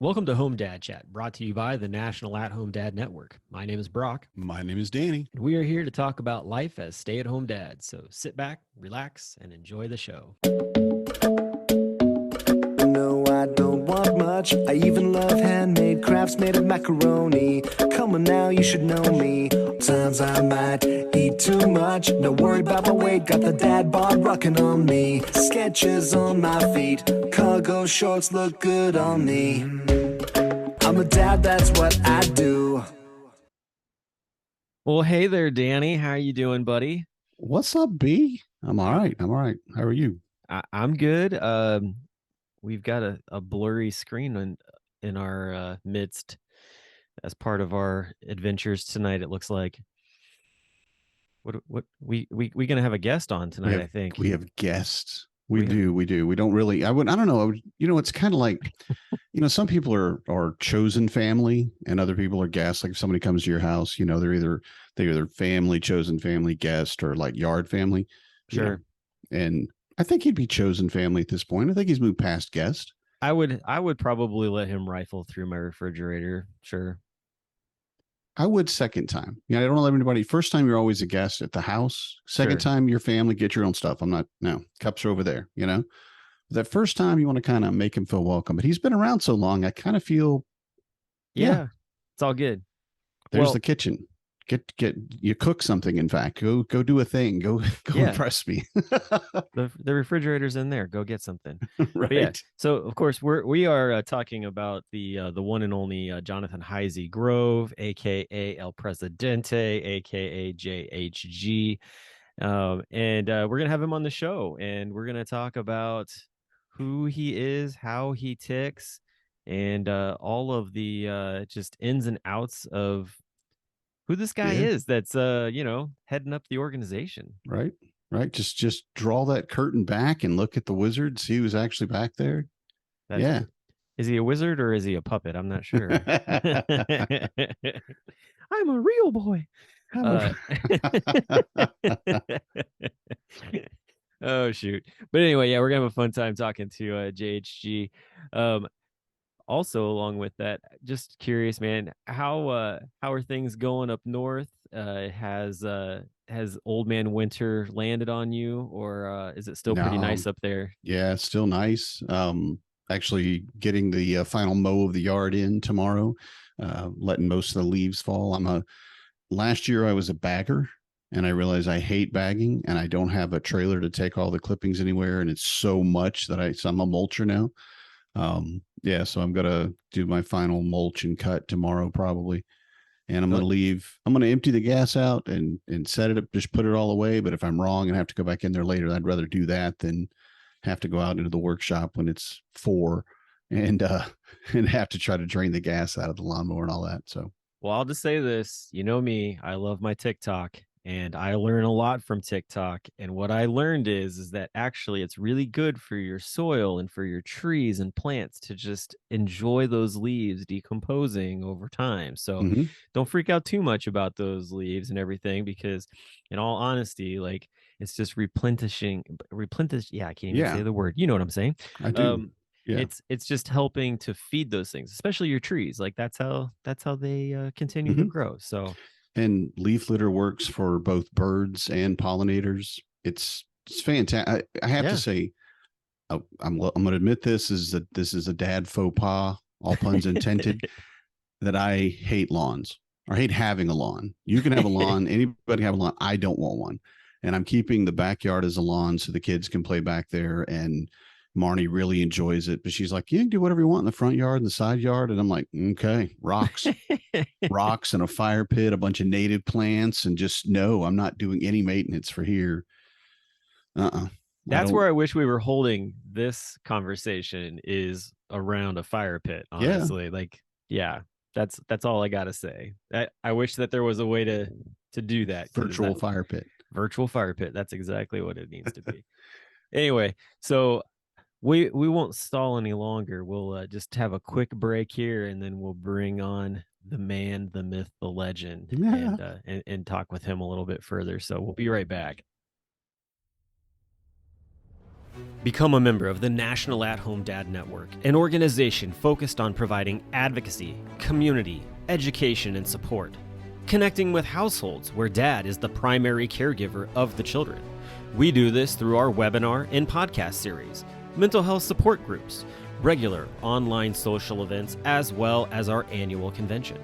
Welcome to Home Dad Chat, brought to you by the National At-Home Dad Network. My name is Brock, My name is Danny. and we are here to talk about life as stay-at-home dads. So sit back, relax, and enjoy the show. No, I don't want much. I even love handmade crafts made of macaroni. Come on now, you should know me. Times I might eat too much. No worry about my weight, got the dad bod rocking on me. Sketches on my feet, cargo shorts look good on me. I'm a dad, that's what I do. Well, hey there, Danny. How are you doing, buddy? What's up, B? I'm all right. I'm all right. How are you? I'm good. We've got a blurry screen in our midst as part of our adventures tonight. It looks like what we gonna have a guest on tonight. I think we have guests. We do. We don't really. I don't know. It's kind of like, some people are chosen family and other people are guests. Like if somebody comes to your house, they're either family, chosen family, guest, or like yard family. Sure. And I think he'd be chosen family at this point. I think he's moved past guest. I would probably let him rifle through my refrigerator. Sure. I would second time. I don't let anybody. First time, you're always a guest at the house. Second Sure. time, your family, get your own stuff. I'm not, no, cups are over there, That first time, you want to kind of make him feel welcome. But he's been around so long, I kind of feel. Yeah. It's all good. There's the kitchen. Get you cook something. In fact, go do a thing. Go impress me. the refrigerator's in there. Go get something. Right. Yeah. So of course we are talking about the one and only Jonathan Heisey-Grove, aka El Presidente, aka JHG, and we're gonna have him on the show, and we're gonna talk about who he is, how he ticks, and all of the just ins and outs of who this guy is that's heading up the organization. Right. Just draw that curtain back and look at the wizard, see who's actually back there. Is he a wizard or is he a puppet? I'm not sure. I'm a real boy. Oh shoot. But anyway, yeah, we're gonna have a fun time talking to JHG. Also, along with that, just curious, man, how are things going up north? Has Old Man Winter landed on you, or is it still pretty nice up there? Yeah, it's still nice. Actually getting the final mow of the yard in tomorrow, letting most of the leaves fall. Last year I was a bagger and I realized I hate bagging and I don't have a trailer to take all the clippings anywhere. And it's so much that so I'm a mulcher now. So I'm gonna do my final mulch and cut tomorrow probably, and I'm gonna empty the gas out and set it up, just put it all away. But if I'm wrong and have to go back in there later, I'd rather do that than have to go out into the workshop when it's 4 and have to try to drain the gas out of the lawnmower and all that. So, well, I'll just say this, me, I love my TikTok. And I learn a lot from TikTok. And what I learned is that actually it's really good for your soil and for your trees and plants to just enjoy those leaves decomposing over time. So don't freak out too much about those leaves and everything, because in all honesty, like it's just replenishing. Yeah, I can't even say the word. You know what I'm saying? I do. It's just helping to feed those things, especially your trees. Like that's how they continue to grow. So. And leaf litter works for both birds and pollinators. It's fantastic. I have to say, I'm going to admit this is a dad faux pas, all puns intended, that I hate lawns or hate having a lawn. You can have a lawn. Anybody have a lawn. I don't want one. And I'm keeping the backyard as a lawn so the kids can play back there. And Marnie really enjoys it, but she's like, you can do whatever you want in the front yard and the side yard. And I'm like, okay, rocks and a fire pit, a bunch of native plants, and just no, I'm not doing any maintenance for here. That's where I wish we were holding this conversation, is around a fire pit, honestly. That's all I gotta say. I wish that there was a way to do that. Virtual fire pit. That's exactly what it needs to be. Anyway, so we won't stall any longer. We'll just have a quick break here, and then we'll bring on the man, the myth, the legend, and talk with him a little bit further. So we'll be right back. Become a member of the National At-Home Dad Network, an organization focused on providing advocacy, community, education, and support. Connecting with households where dad is the primary caregiver of the children. We do this through our webinar and podcast series, mental health support groups, regular online social events, as well as our annual convention.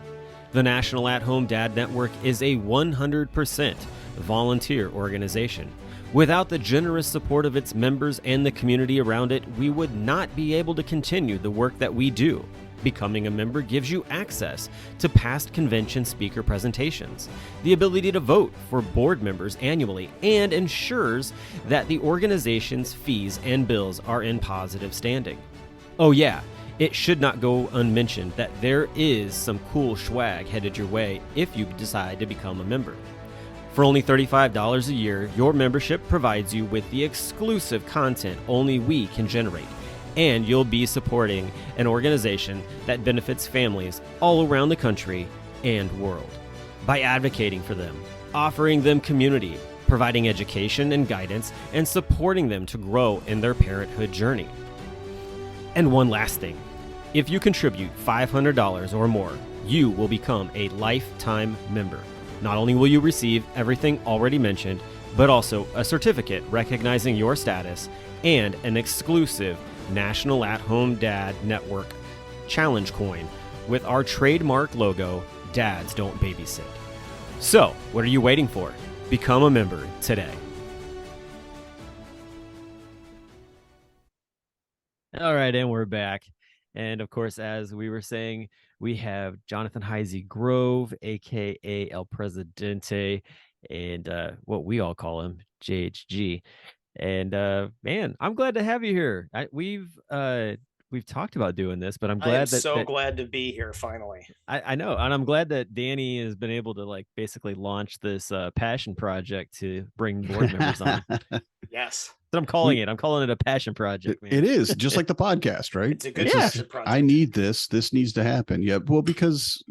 The National At-Home Dad Network is a 100% volunteer organization. Without the generous support of its members and the community around it, we would not be able to continue the work that we do. Becoming a member gives you access to past convention speaker presentations, the ability to vote for board members annually, and ensures that the organization's fees and bills are in positive standing. Oh yeah, it should not go unmentioned that there is some cool swag headed your way if you decide to become a member. For only $35 a year, your membership provides you with the exclusive content only we can generate, and you'll be supporting an organization that benefits families all around the country and world. By advocating for them, offering them community, providing education and guidance, and supporting them to grow in their parenthood journey. And one last thing, if you contribute $500 or more, you will become a lifetime member. Not only will you receive everything already mentioned, but also a certificate recognizing your status and an exclusive National At-Home Dad Network challenge coin with our trademark logo, Dads Don't Babysit. So, what are you waiting for? Become a member today. All right, and we're back. And of course, as we were saying, we have Jonathan Heisey-Grove, aka El Presidente, and what we all call him, JHG. And man, I'm glad to have you here. We've talked about doing this, but I'm glad glad to be here finally. I know, and I'm glad that Danny has been able to basically launch this passion project to bring board members on. Yes. But I'm calling it a passion project, man. It is just like the podcast, right? It's a good passion project. I need this. This needs to happen. Yeah. Well, because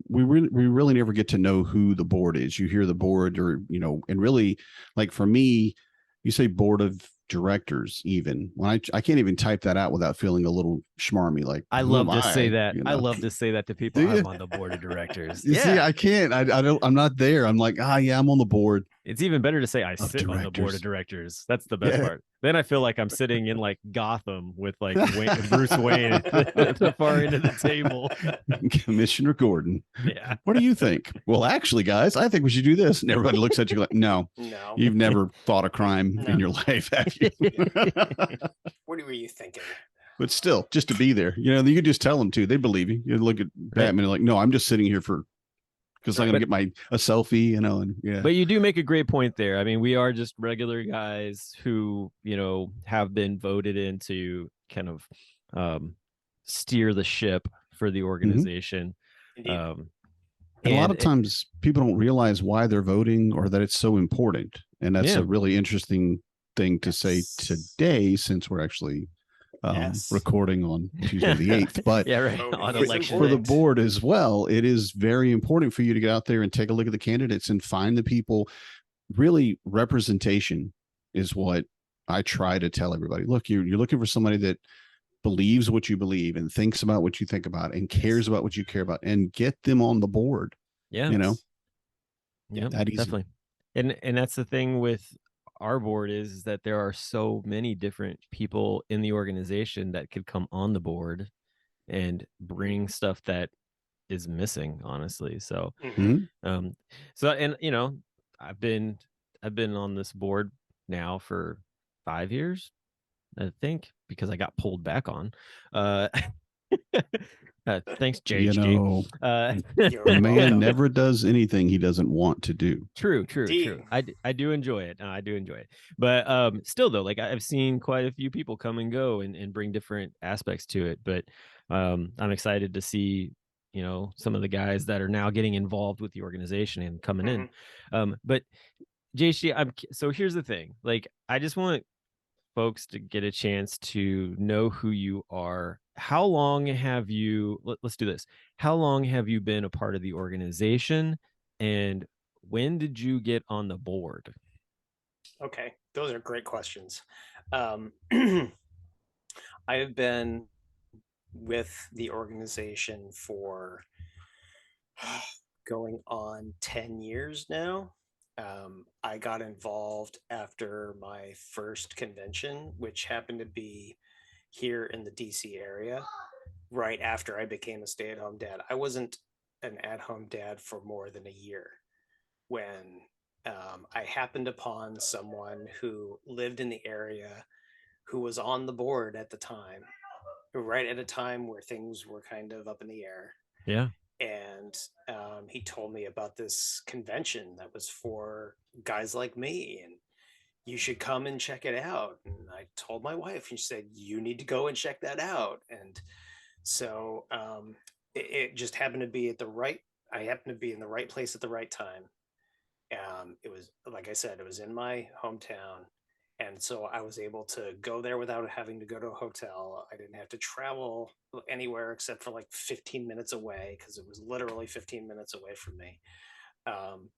we really never get to know who the board is. You hear the board, or and really, like for me, you say board of directors. Even when I can't even type that out without feeling a little schmarmy. Like I love to say that. I love to say that to people. I'm on the board of directors. See, I can't. I don't. I'm not there. I'm like, yeah, I'm on the board. It's even better to say I sit on the board of directors. That's the best part. Then I feel like I'm sitting in Gotham with Bruce Wayne at the far end of the table. Commissioner Gordon. Yeah. What do you think? Well, actually, guys, I think we should do this. And everybody looks at you like, no, you've never thought a crime in your life, have you? What were you thinking? But still, just to be there, you could just tell them too. They believe you. You look at Batman and like, no, I'm just sitting here because I'm going to get a selfie, and yeah. But you do make a great point there. I mean, we are just regular guys who, have been voted in to kind of steer the ship for the organization. Mm-hmm. And a lot of times people don't realize why they're voting or that it's so important. And that's a really interesting thing to say today, since we're actually recording on Tuesday the 8th. But on election for the board as well, it is very important for you to get out there and take a look at the candidates and find the people. Really, representation is what I try to tell everybody. Look, you're looking for somebody that believes what you believe and thinks about what you think about and cares about what you care about, and get them on the board. Yeah. Yeah, that easy. Definitely. And that's the thing with our board is that there are so many different people in the organization that could come on the board and bring stuff that is missing, honestly. So, I've been on this board now for 5 years, I think, because I got pulled back on. Thanks, JHG. The man never does anything he doesn't want to do. True. I do enjoy it. I do enjoy it. But still, though, I've seen quite a few people come and go and bring different aspects to it. But I'm excited to see, some of the guys that are now getting involved with the organization and coming in. But JHG, so here's the thing. I just want folks to get a chance to know who you are. How long have you, let's do this. How long have you been a part of the organization, and when did you get on the board? Okay. Those are great questions. Um, I have been with the organization for going on 10 years now. I got involved after my first convention, which happened to be here in the DC area, right after I became a stay at home dad. I wasn't an at home dad for more than a year when I happened upon someone who lived in the area who was on the board at the time, right at a time where things were kind of up in the air. Yeah. And he told me about this convention that was for guys like me, and you should come and check it out. And I told my wife, and she said, you need to go and check that out. And so it just happened to be I happened to be in the right place at the right time. It was, like I said, it was in my hometown. And so I was able to go there without having to go to a hotel. I didn't have to travel anywhere except for like 15 minutes away, because it was literally 15 minutes away from me. Um,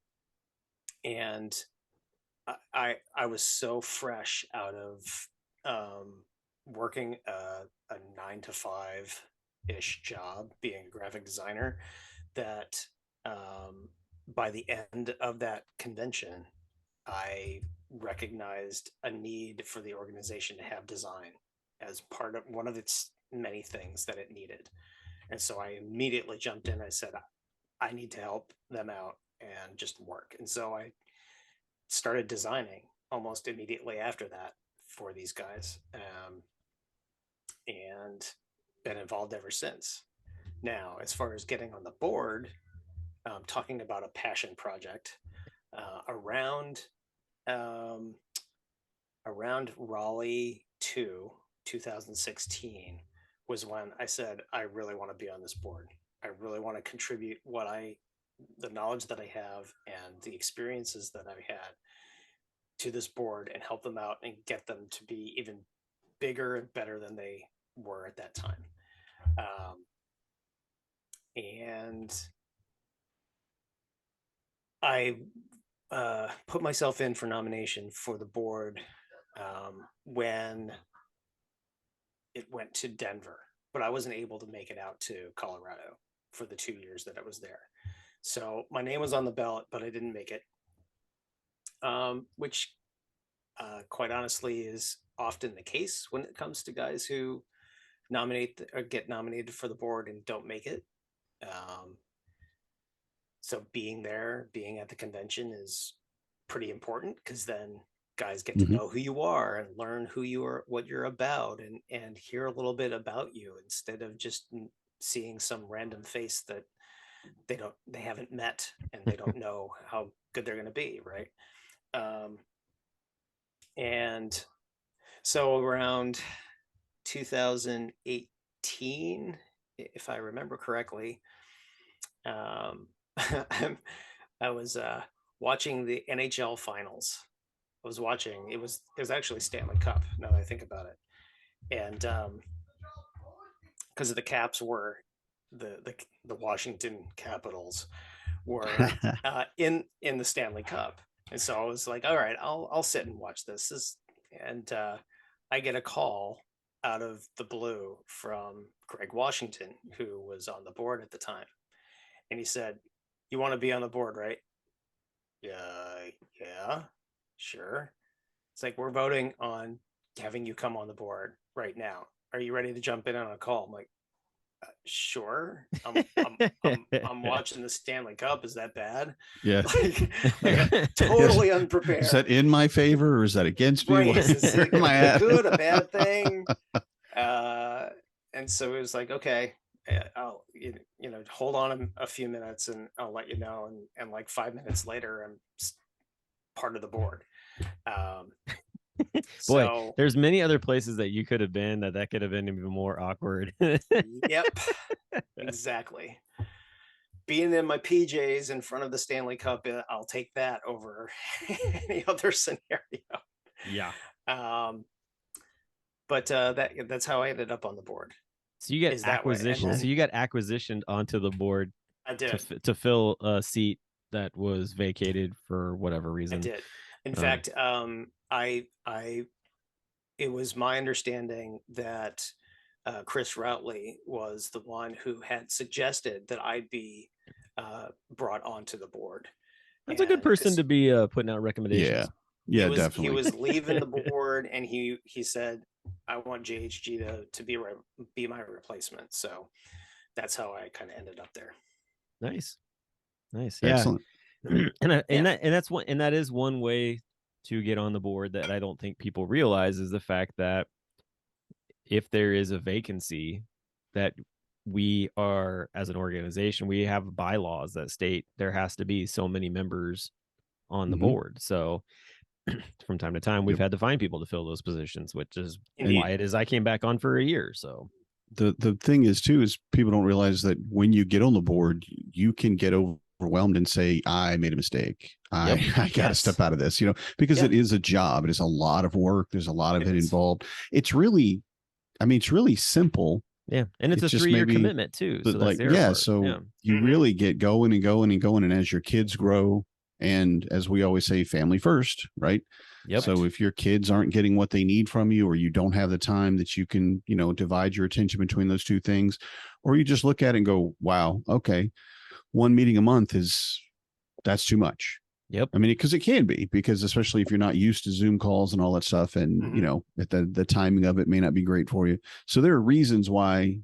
and I was so fresh out of working a 9 to 5 ish job, being a graphic designer, that by the end of that convention, I recognized a need for the organization to have design as part of one of its many things that it needed. And so I immediately jumped in. I said, I need to help them out and just work. And so I started designing almost immediately after that for these guys, and been involved ever since. Now, as far as getting on the board, talking about a passion project, around um, around Raleigh 2, 2016 was when I said, I really want to be on this board. I really want to contribute the knowledge that I have and the experiences that I had to this board and help them out and get them to be even bigger and better than they were at that time. And I put myself in for nomination for the board when it went to Denver, but I wasn't able to make it out to Colorado for the 2 years that I was there. So my name was on the ballot, but I didn't make it, which quite honestly is often the case when it comes to guys who nominate or get nominated for the board and don't make it. So being there, being at the convention is pretty important, because then guys get to know who you are and learn who you are, what you're about, and hear a little bit about you instead of just seeing some random face that they haven't met and they don't know how good they're going to be, right? And so around 2018, if I remember correctly, I was watching the NHL finals. I was watching. It was actually Stanley Cup. Now that I think about it, and because the Caps were the Washington Capitals were in the Stanley Cup, and so I was like, all right, I'll sit and watch this. And I get a call out of the blue from Greg Washington, who was on the board at the time, and he said, "You want to be on the board, right?" Yeah, sure. It's like, we're voting on having you come on the board right now. Are you ready to jump in on a call? I'm like, sure. I'm watching the Stanley Cup. Is that bad? Yeah. like totally unprepared. Is that in my favor or is that against me? Right. Is this like a good, a bad thing? And so it was like, okay, I'll hold on a few minutes and I'll let you know. And like 5 minutes later, I'm part of the board. Boy, so, there's many other places that you could have been that could have been even more awkward. Yep, exactly. Being in my PJs in front of the Stanley Cup, I'll take that over any other scenario. Yeah. But that's how I ended up on the board. So you get acquisition. So you got acquisitioned onto the board. I did to fill a seat that was vacated for whatever reason. I did. In fact, I it was my understanding that Chris Routley was the one who had suggested that I be brought onto the board. That's a good And person because to be putting out recommendations. Yeah, he definitely. was leaving the board, and he said, I want JHG to be my replacement. So that's how I kind of ended up there. Nice. Yeah. Excellent. And that is one way to get on the board that I don't think people realize, is the fact that if there is a vacancy, that we are, as an organization, we have bylaws that state there has to be so many members on the board. So from time to time, we've had to find people to fill those positions, which is why it is I came back on for a year. So the thing is too, is people don't realize that when you get on the board, you can get overwhelmed and say, I made a mistake. I got to step out of this, because it is a job. It is a lot of work. There's a lot of it involved. It's really simple. Yeah. And it's a 3-year commitment too. But so you really get going and going and going. And as your kids grow, and as we always say, family first, right? Yep. So if your kids aren't getting what they need from you, or you don't have the time that you can, divide your attention between those two things, or you just look at it and go, wow, okay, one meeting a month that's too much. Yep. I mean, because it can be, because especially if you're not used to Zoom calls and all that stuff, and the timing of it may not be great for you. So there are reasons why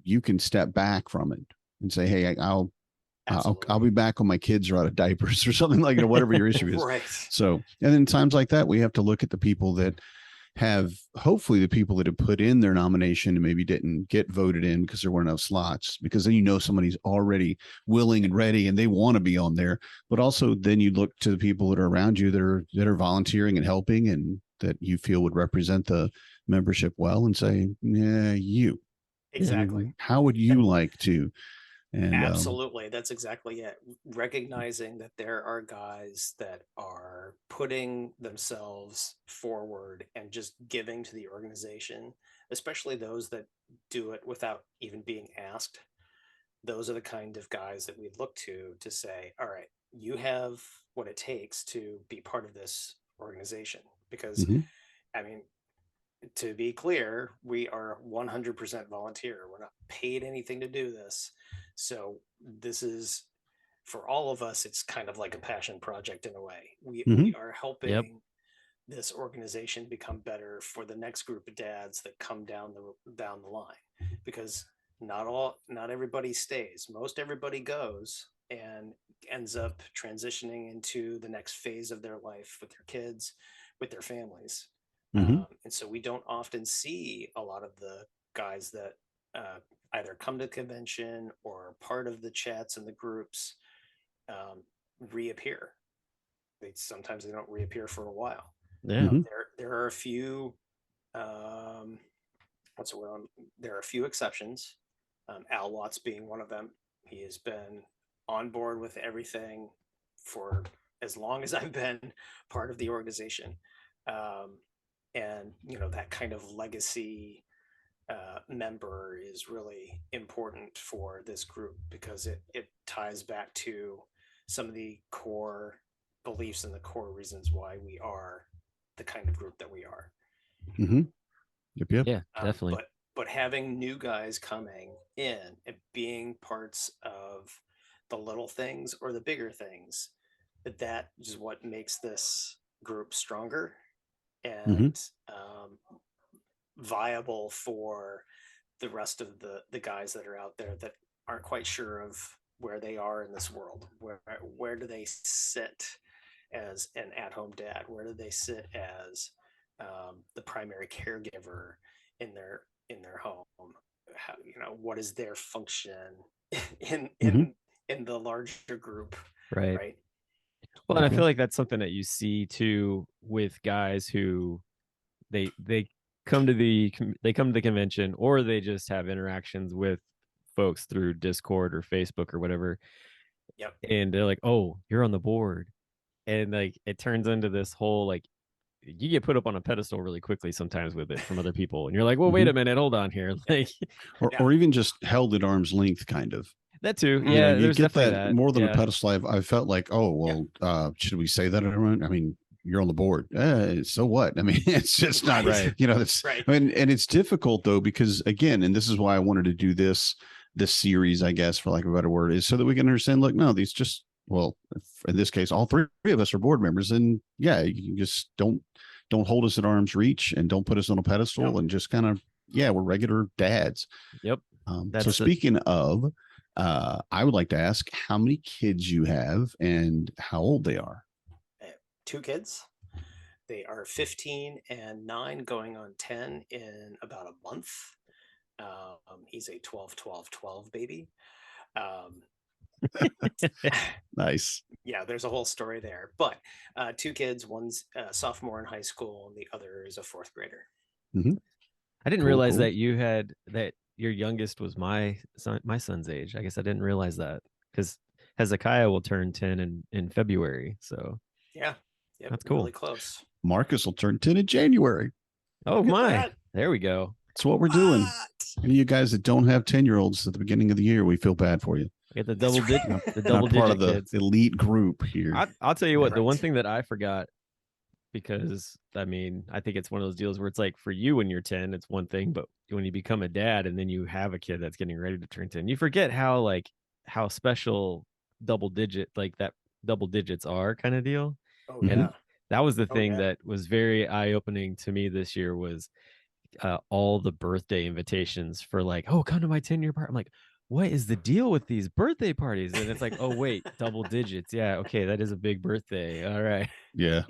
you can step back from it and say, hey, I'll be back when my kids are out of diapers or something, like whatever your issue is. Right. So, and in times like that, we have to look at the people that hopefully the people that have put in their nomination and maybe didn't get voted in because there weren't enough slots, because then somebody's already willing and ready and they want to be on there. But also then you look to the people that are around you that are volunteering and helping, and that you feel would represent the membership well, and say, yeah, you. Exactly. How would you like to? And absolutely, that's exactly it. Recognizing that there are guys that are putting themselves forward and just giving to the organization, especially those that do it without even being asked. Those are the kind of guys that we look to say, all right, you have what it takes to be part of this organization. Because I mean, to be clear, we are 100% volunteer. We're not paid anything to do this. So this is, for all of us, it's kind of like a passion project in a way. We are helping this organization become better for the next group of dads that come down the line, because not everybody stays. Most everybody goes and ends up transitioning into the next phase of their life with their kids, with their families. And so we don't often see a lot of the guys that either come to convention or part of the chats and the groups reappear. Sometimes they don't reappear for a while. Yeah. There are a few there are a few exceptions. Al Watts being one of them. He has been on board with everything for as long as I've been part of the organization. And that kind of legacy member is really important for this group, because it ties back to some of the core beliefs and the core reasons why we are the kind of group that we are. Yep. Yeah, definitely. But having new guys coming in and being parts of the little things or the bigger things, that is what makes this group stronger and viable for the rest of the guys that are out there that aren't quite sure of where they are in this world. Where do they sit as an at-home dad? Where do they sit as the primary caregiver in their home? How, what is their function in the larger group? Right. Well, and I feel like that's something that you see too with guys who they come to the convention, or they just have interactions with folks through Discord or Facebook or whatever. Yep. And they're like, "Oh, you're on the board," and like it turns into this whole like you get put up on a pedestal really quickly sometimes with it from other people, and you're like, "Well, wait a minute, hold on here," like, or even just held at arm's length, kind of. That too. Yeah, you there's get definitely that more than a pedestal. I felt like, oh well, should we say that? I mean, you're on the board. So what? I mean, it's just not Right. It's Right. and it's difficult though, because again, and this is why I wanted to do this series, I guess, for lack of a better word, is so that we can understand. Look, no, these just in this case, all three of us are board members, and yeah, you just don't hold us at arm's reach and don't put us on a pedestal, and just kind of we're regular dads. Yep. So speaking of, I would like to ask how many kids you have and how old they are. I have 2 kids. They are 15 and 9, going on 10 in about a month. He's a 12 baby. Nice. Yeah, there's a whole story there. But 2 kids, one's a sophomore in high school, and the other is a 4th grader. Mm-hmm. I didn't Cool, realize cool. that you had that your youngest was my son's age. I guess I didn't realize that, because Hezekiah will turn 10 in February. So Yeah, yep, that's cool. really close. Marcus will turn 10 in January. Oh Look at my! that. There we go. That's what we're doing. What? Any of you guys that don't have 10-year-olds at the beginning of the year, we feel bad for you. Get the That's double right. digit, the Not double part digit of the kids. elite group here. I'll tell you what. The one Right. thing that I forgot, because I mean, I think it's one of those deals where it's like, for you when you're 10, it's one thing, but when you become a dad and then you have a kid that's getting ready to turn 10, you forget how special double digits are, kind of deal. Oh Mhm. yeah. That was the Oh, thing yeah. that was very eye-opening to me this year, was all the birthday invitations for like, oh, come to my 10-year party. I'm like, what is the deal with these birthday parties? And it's like, oh wait, double digits. Yeah, okay, that is a big birthday. All right. Yeah.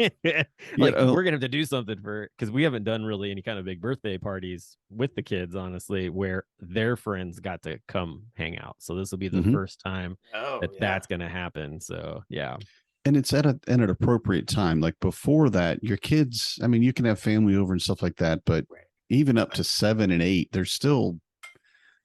Like, we're gonna have to do something because we haven't done really any kind of big birthday parties with the kids, honestly, where their friends got to come hang out. So this will be the Mhm. first time Oh yeah. that's gonna happen. So yeah. And it's at an appropriate time. Like before that, your kids, I mean, you can have family over and stuff like that, but Right. even up to 7 and 8, they're still,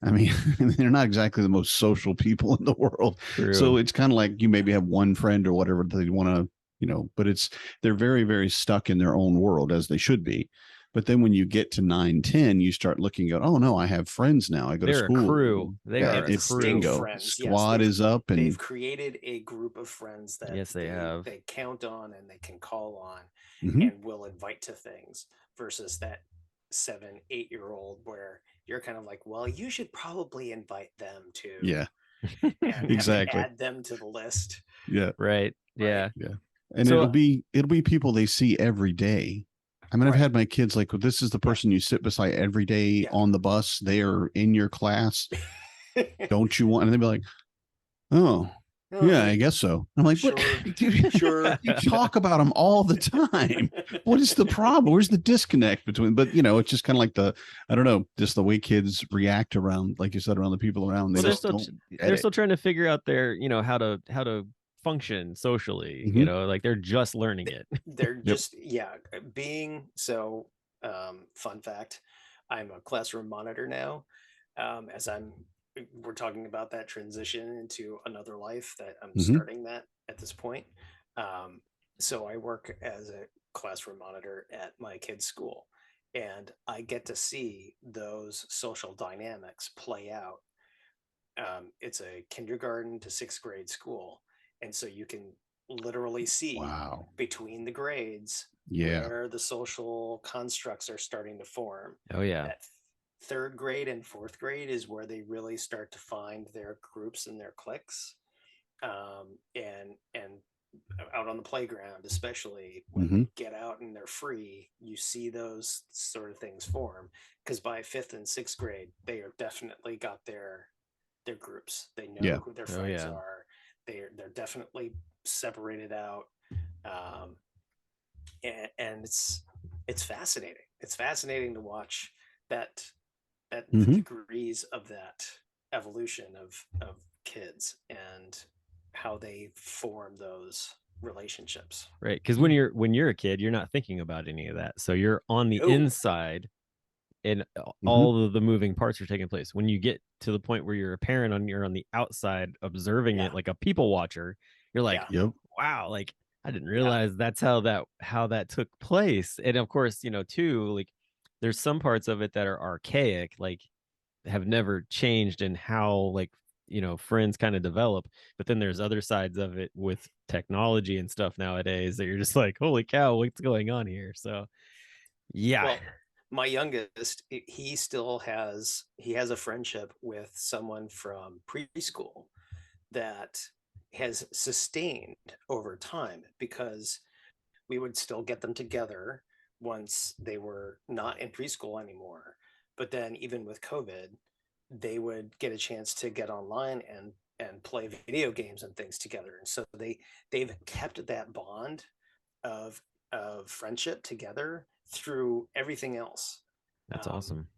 I mean, they're not exactly the most social people in the world. True. So it's kind of like you maybe have one friend or whatever that they want to, but they're very, very stuck in their own world, as they should be. But then when you get to 9, 10, you start looking at, oh no, I have friends now. I go They're to school. a crew. They Yeah, are a it's crew. bingo. Friends. Yes, Squad is up, and they've created a group of friends that Yes, they have. they count on and they can call on Mhm. and will invite to things, versus that 7, 8-year-old where you're kind of like, well, you should probably invite them too. Yeah, And have to exactly. add them to the list. Yeah. Right. Yeah. Yeah. And So- it'll be people they see every day. I mean, I've Right. had my kids like, well, this is the person you sit beside every day Yeah. on the bus. They are in your class. Don't you want? And they'd be like, oh, yeah, I guess so. I'm like, Sure. what? Dude, Sure. you talk about them all the time. What is the problem? Where's the disconnect between? But it's just kind of like I don't know, just the way kids react around, like you said, around the people around. They Well, just don't get they're it. still trying to figure out their, how to function socially. Mhm. Like they're just learning it. They're just being so. Fun fact, I'm a classroom monitor now. As we're talking about that transition into another life, that I'm Mhm. starting that at this point. So I work as a classroom monitor at my kid's school, and I get to see those social dynamics play out. It's a kindergarten to 6th grade school, and so you can literally see Wow. between the grades Yeah. where the social constructs are starting to form. Oh yeah. That 3rd grade and 4th grade is where they really start to find their groups and their cliques. And out on the playground, especially when they get out and they're free, you see those sort of things form. Because by 5th and 6th grade, they are definitely got their groups. They know Yeah. who their Oh, friends yeah. are. They're definitely separated out. And it's fascinating. It's fascinating to watch that the Mhm. degrees of that evolution of kids and how they form those relationships. Right. Because when you're a kid, you're not thinking about any of that. So you're on the No. inside, and all of the moving parts are taking place. When you get to the point where you're a parent and you're on the outside observing it, like a people watcher, you're like, Yep. wow, like I didn't realize that's how that took place. And of course, too, like there's some parts of it that are archaic, like have never changed in how like friends kind of develop. But then there's other sides of it with technology and stuff nowadays that you're just like, holy cow, what's going on here? So yeah. Well, my youngest, he has a friendship with someone from preschool that has sustained over time, because we would still get them together once they were not in preschool anymore. But then even with COVID, they would get a chance to get online and play video games and things together. And so they've kept that bond of friendship together through everything else. That's Um, awesome.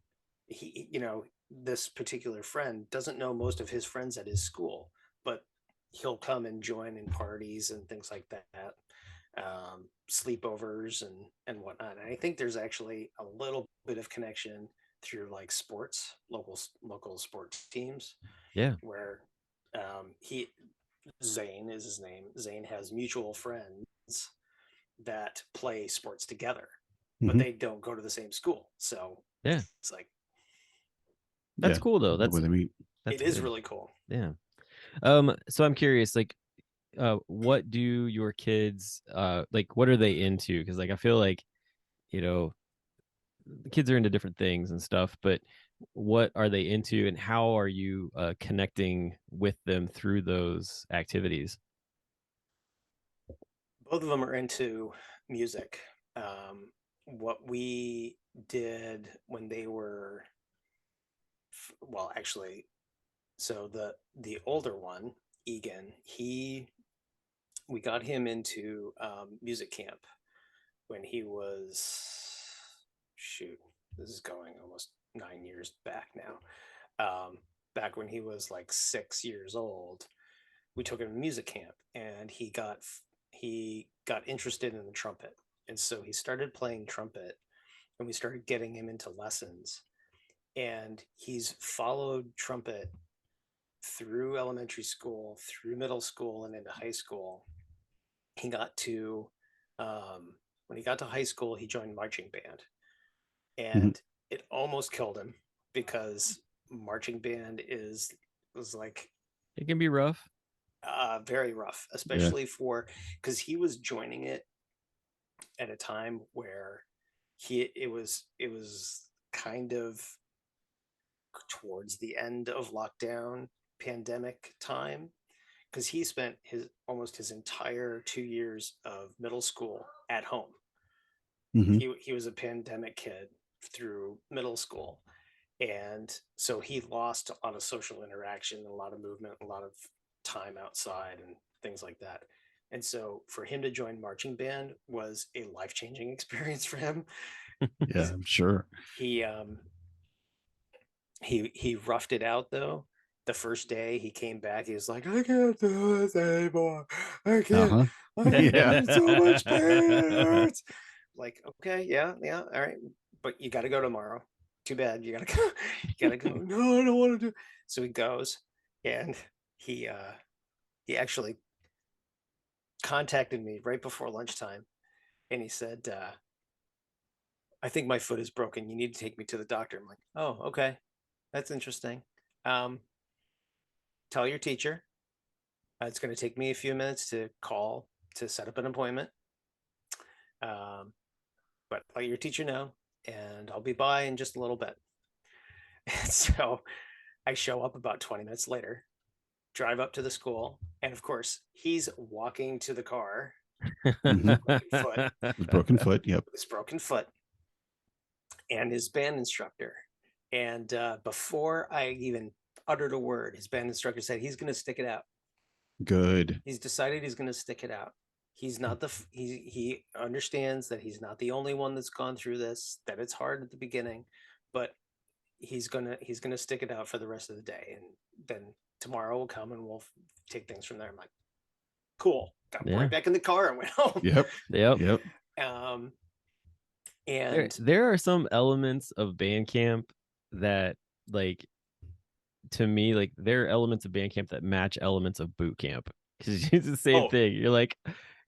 he, this particular friend doesn't know most of his friends at his school, but he'll come and join in parties and things like that, sleepovers and whatnot. And I think there's actually a little bit of connection through like sports, local sports teams, Yeah. where he Zane is his name. Zane has mutual friends that play sports together, but they don't go to the same school. So Yeah, it's like, that's cool though. Where they meet. That's it is good. really cool. Yeah. So I'm curious, like, what do your kids like? What are they into? Because like I feel like the kids are into different things and stuff, but what are they into, and how are you connecting with them through those activities? Both of them are into music. What we did when they were, well, actually, so the older one, Egan, we got him into music camp when he was, shoot, this is going almost 9 years back now. Back when he was like 6 years old, we took him to music camp, and he got interested in the trumpet, and so he started playing trumpet, and we started getting him into lessons, and he's followed trumpet through elementary school, through middle school, and into high school. He got to when he got to high school, he joined marching band, and it almost killed him, because marching band was like It can be rough. very rough, especially because he was joining it at a time where it was kind of towards the end of lockdown pandemic time, because he spent his entire 2 years of middle school at home. He was a pandemic kid through middle school, and so he lost a lot of social interaction, a lot of movement, a lot of time outside and things like that. And so for him to join marching band was a life-changing experience for him. Yeah, I'm sure. He he roughed it out though. The first day he came back, he was like, I can't do this anymore. I can't. I'm in so much pain. It hurts. Like, okay, yeah, all right, but you got to go tomorrow. Too bad. You gotta go. You gotta go. No, I don't want to do. So he goes, and he actually contacted me right before lunchtime, and he said, I think my foot is broken. You need to take me to the doctor. I'm like, oh, okay, that's interesting. Tell your teacher. It's going to take me a few minutes to call to set up an appointment. But let your teacher know, and I'll be by in just a little bit. And so I show up about 20 minutes later, drive up to the school, and of course, he's walking to the car. Broken foot. Yep. His broken foot, and his band instructor. And before I even uttered a word, his band instructor said he's going to stick it out. Good. He's decided he's going to stick it out. He's not he understands that he's not the only one that's gone through this, that it's hard at the beginning, but he's gonna stick it out for the rest of the day, and then tomorrow will come and we'll take things from there. I'm like, cool. Got right back in the car and went home. Yep. And there are some elements of band camp that, like, to me, like, there are elements of band camp that match elements of boot camp, because it's the same thing. You're like,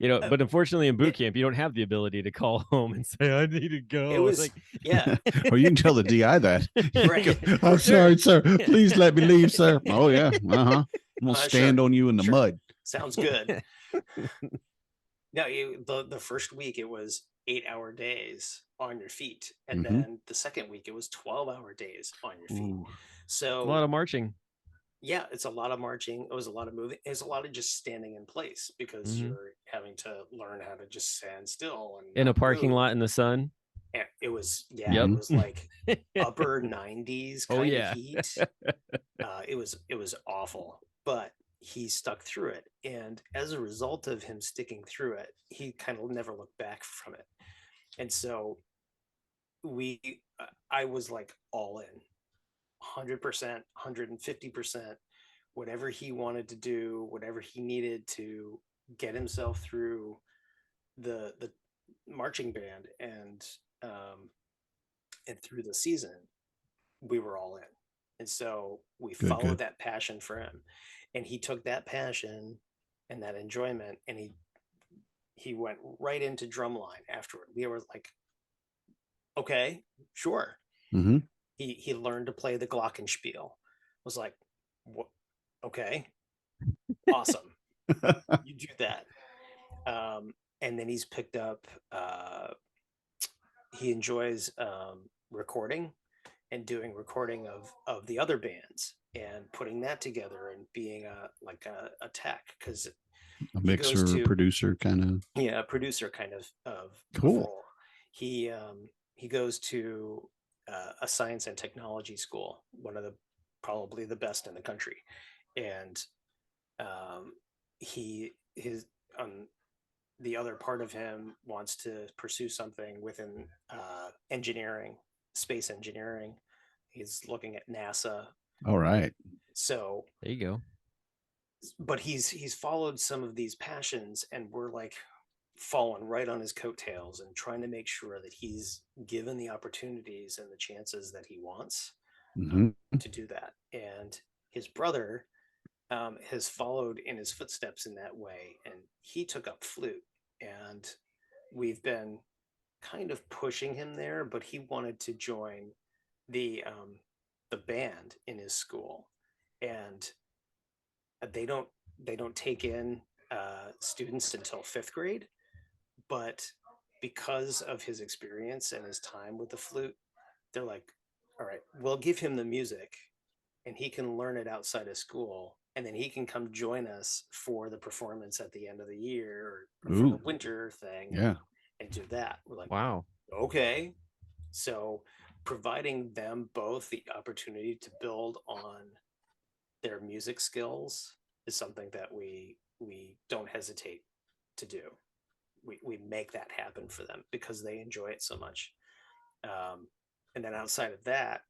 But unfortunately in boot camp, you don't have the ability to call home and say, I need to go. It was, like, yeah, Or you can tell the DI that. right. I'm sorry, sir. Please let me leave, sir. Oh yeah. I'm gonna stand Sure, on you in the sure. mud. Sounds good. No, the first week it was 8-hour days on your feet, and then the second week it was 12-hour days on your feet. Ooh. a So lot of marching. yeah, it's a lot of marching. It was a lot of moving. It's a lot of just standing in place because Mhm. you're having to learn how to just stand still and In a not parking move. lot in the sun. And it was, yeah, Yep. it was like upper 90s Oh kind of yeah. heat. It was awful, but he stuck through it, and as a result of him sticking through it, he kind of never looked back from it. And so I was like all in, 100%, 150%, whatever he wanted to do, whatever he needed to get himself through the marching band um and through the season, we were all in. And so we Good, followed good. that passion for him. And he took that passion and that enjoyment, and he went right into drumline afterward. We were like, okay, sure. Mm-hmm. He learned to play the glockenspiel. Was like, what? Okay, awesome. You do that. And then he's picked up he enjoys recording and doing recording of the other bands and putting that together and being a tech, because A he goes mixer, to, producer kind of. yeah, a producer kind of Cool. role. He goes to a science and technology school, one of the probably the best in the country, and his on the other part of him wants to pursue something within engineering, space engineering. He's looking at NASA. All right. So There you go. but he's followed some of these passions, and we're like falling right on his coattails and trying to make sure that he's given the opportunities and the chances that he wants Mm-hmm. to do that. And his brother has followed in his footsteps in that way, and he took up flute, and we've been kind of pushing him there, but he wanted to join the band in his school, and they don't take in students until fifth grade, but because of his experience and his time with the flute, they're like, all right, we'll give him the music and he can learn it outside of school, and then he can come join us for the performance at the end of the year, or for the winter thing. Yeah. And do that. We're like, Wow. okay. So providing them both the opportunity to build on their music skills is something that we don't hesitate to do. We make that happen for them because they enjoy it so much. And then outside of that,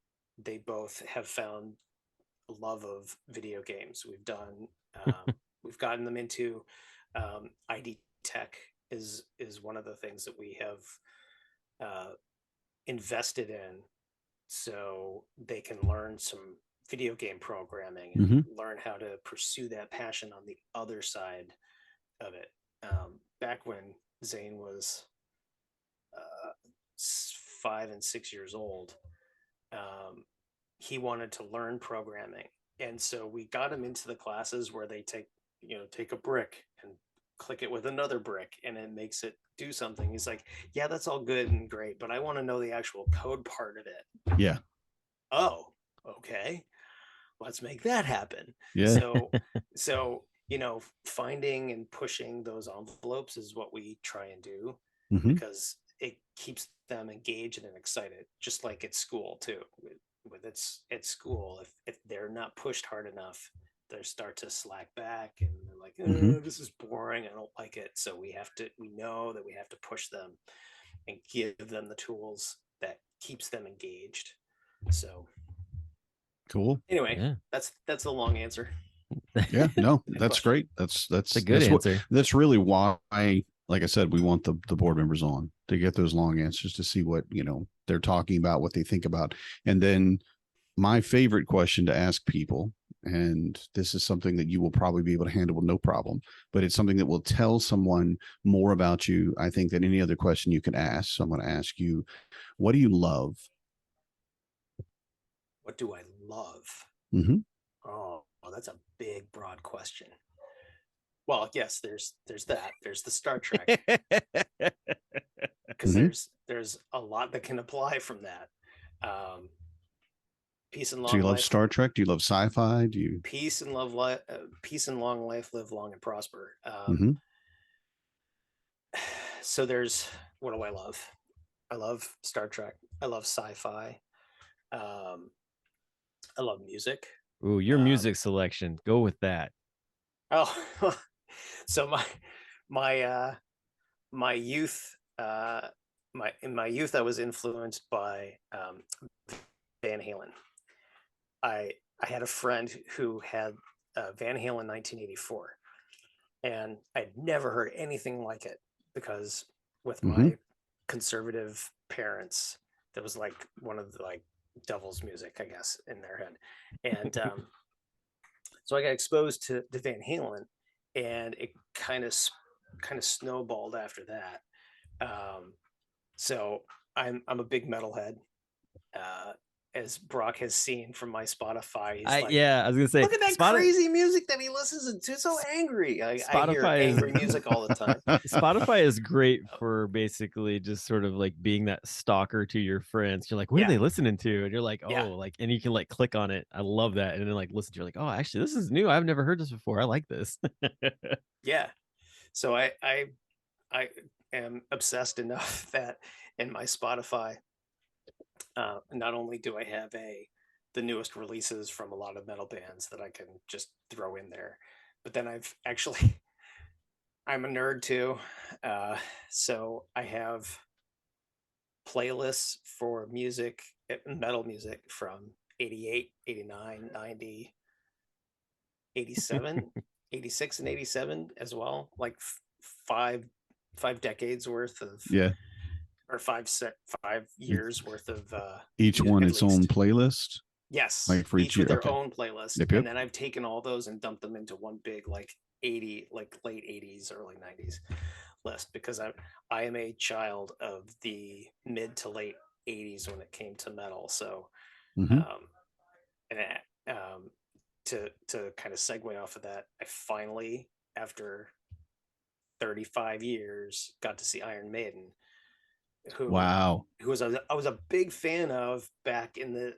they both have found a love of video games. We've gotten them into ID tech is one of the things that we have invested in, so they can learn some video game programming and learn how to pursue that passion on the other side of it. Back when Zane was 5 and 6 years old, he wanted to learn programming, and so we got him into the classes where they take a brick and click it with another brick and it makes it do something. He's like, yeah, that's all good and great, but I want to know the actual code part of it. Yeah. Oh, okay, let's make that happen. Yeah. So finding and pushing those envelopes is what we try and do, because it keeps them engaged and excited, just like at school too. With it's at school, if they're not pushed hard enough, they start to slack back and they're like, this is boring, I don't like it. So we know that we have to push them and give them the tools that keeps them engaged. So cool. Anyway, yeah. That's a long answer. Yeah, no, that's great. That's a good answer. That's really why, like I said, we want the board members on to get those long answers, to see what they're talking about, what they think about. And then my favorite question to ask people and this is something that you will probably be able to handle with no problem, but it's something that will tell someone more about you, I think, than any other question you could ask. So I'm going to ask you, what do you love? What do I love? Mm-hmm. Oh, that's a big, broad question. Well, yes, there's that. There's the Star Trek, because Mm-hmm. there's a lot that can apply from that. Um, peace and Do you long love life. Star Trek? Do you love sci-fi? Do you? Peace and love life. Peace and long life. Live long and prosper. Mm-hmm. So there's, what do I love? I love Star Trek. I love sci-fi. Um, I love music. Ooh, your Um, music selection. Go with that. oh, so my my youth in my youth I was influenced by Van Halen. I had a friend who had Van Halen 1984, and I'd never heard anything like it because with Mm-hmm. my conservative parents, that was like one of the like devil's music, I guess, in their head, and so I got exposed to Van Halen, and it kind of snowballed after that. So I'm a big metalhead. Uh, as Brock has seen from my Spotify, he's like, Yeah, I was gonna say look at that crazy music that he listens to. So angry. I hear Spotify is angry music all the time. Spotify is great for basically just sort of like being that stalker to your friends. You're like, what are Yeah, they listening to? And you're like, yeah, oh, like, and you can like click on it. I love that. And then like listen to, you're like, oh, actually, this is new. I've never heard this before. I like this. yeah. So I am obsessed enough that in my Spotify, not only do I have the newest releases from a lot of metal bands that I can just throw in there, but then I've actually I'm a nerd too, so I have playlists for music, metal music from 88, 89, 90, 87, 86, and 87 as well, like five five decades worth of, Yeah. or 5 years worth of Each music one at its own least. playlist, Yes, like for each each with year. their Okay. own playlist, Yep. Yep. and then I've taken all those and dumped them into one big like late 80s, early 90s list, because I am a child of the mid to late 80s when it came to metal. So, Mm-hmm. um, and to kind of segue off of that, I finally, after 35 years, got to see Iron Maiden, Wow. who I was a big fan of back in the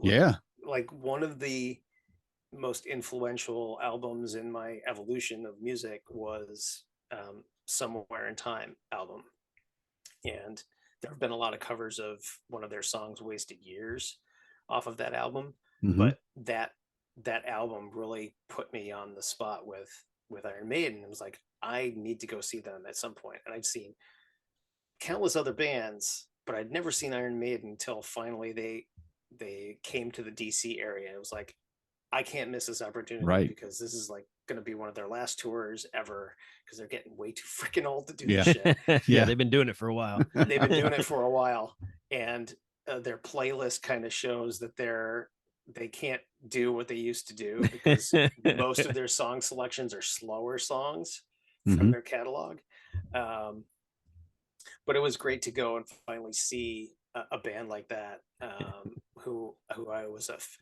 Yeah. like one of the most influential albums in my evolution of music was Somewhere in Time album, and there have been a lot of covers of one of their songs, Wasted Years, off of that album. Mm-hmm. But that album really put me on the spot with Iron Maiden. It was like, I need to go see them at some point. And I'd seen countless other bands, but I'd never seen Iron Maiden until finally they came to the DC area. It was like, I can't miss this opportunity, Right. because this is like going to be one of their last tours ever, because they're getting way too freaking old to do Yeah. this shit. Yeah, they've been doing it for a while. They've been doing it for a while, and their playlist kind of shows that they can't do what they used to do, because most of their song selections are slower songs from Mm-hmm. their catalog. But it was great to go and finally see a band like that, who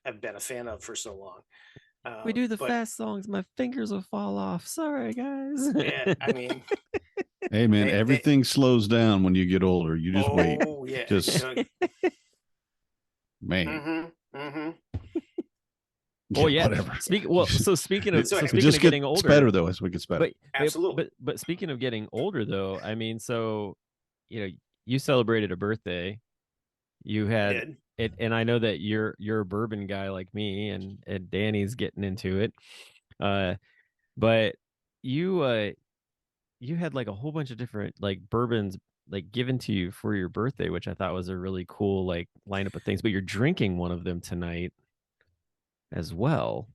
I've been a fan of for so long. We do the But fast songs, my fingers will fall off. Sorry, guys. yeah, I mean, Hey man, everything slows down when you get older. You just wait. oh yeah, Just man. Mm-hmm, mm-hmm. Oh yeah. Whatever. So speaking of So speaking just of getting older, better though as we get better. but Absolutely. but speaking of getting older though, I mean, so you celebrated a birthday. You I had did. it, and I know that you're a bourbon guy like me, and Danny's getting into it. But you had like a whole bunch of different like bourbons like given to you for your birthday, which I thought was a really cool like lineup of things. But you're drinking one of them tonight as well.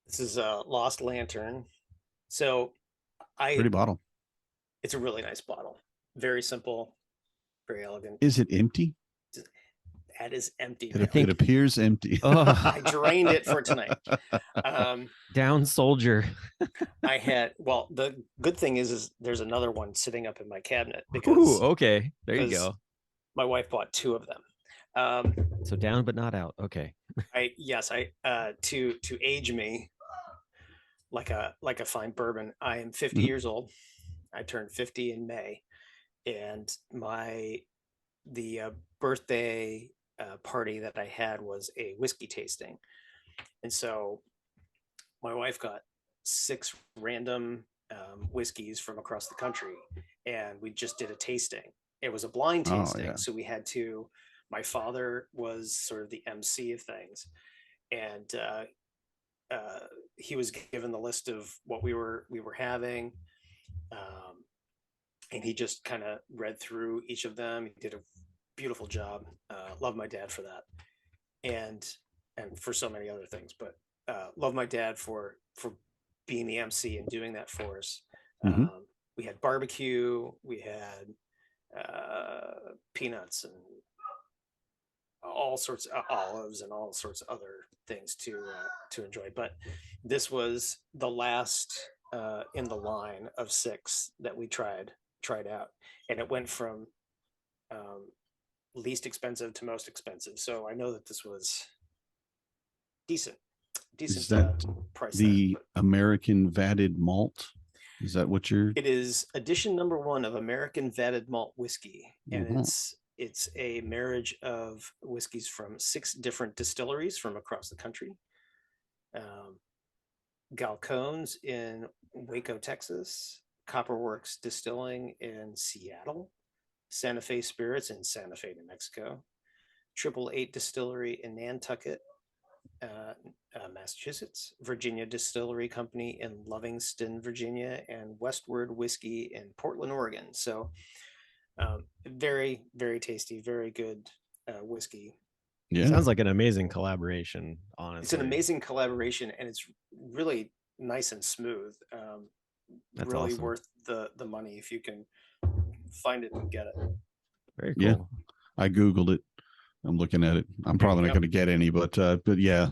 This is a Lost Lantern. So Pretty bottle. it's a really nice bottle. Very simple, very elegant. Is it empty? That is empty It, now. it appears empty. I Oh, drained it for tonight. down soldier. I had, well, the good thing is there's another one sitting up in my cabinet Ooh, because okay. There you go. my wife bought two of them. So down but not out. Okay. To age me like a fine bourbon, I am 50 Mhm. years old. I turned 50 in May, and the birthday party that I had was a whiskey tasting, and so my wife got 6 random whiskeys from across the country, and we just did a tasting. It was a blind Oh tasting, yeah. so we had to. My father was sort of the MC of things, and he was given the list of what we were having, um, and he just kind of read through each of them. He did a beautiful job. Love my dad for that, and for so many other things. But love my dad for being the MC and doing that for us. Hmm. We had barbecue. We had peanuts and all sorts of olives and all sorts of other things to enjoy. But this was the last in the line of 6 that we tried out, and it went from um, least expensive to most expensive. So I know that this was decent, Is decent that price there. the But American vatted malt? Is that what you're? it is edition number 1 of American Vatted Malt Whiskey, and Mhm. it's a marriage of whiskeys from 6 different distilleries from across the country. Um, Galcones in Waco, Texas, Copperworks Distilling in Seattle, Santa Fe Spirits in Santa Fe, New Mexico, 888 Distillery in Nantucket, Massachusetts, Virginia Distillery Company in Livingston, Virginia, and Westward Whiskey in Portland, Oregon. So very, very tasty, very good whiskey. Yeah. Sounds like an amazing collaboration, It's an honestly. amazing collaboration, and it's really nice and smooth. That's Really awesome. worth the money if you can find it and get it. Very Yeah. cool. I Googled it. I'm looking at it. I'm There you probably not go. going to get any, but yeah,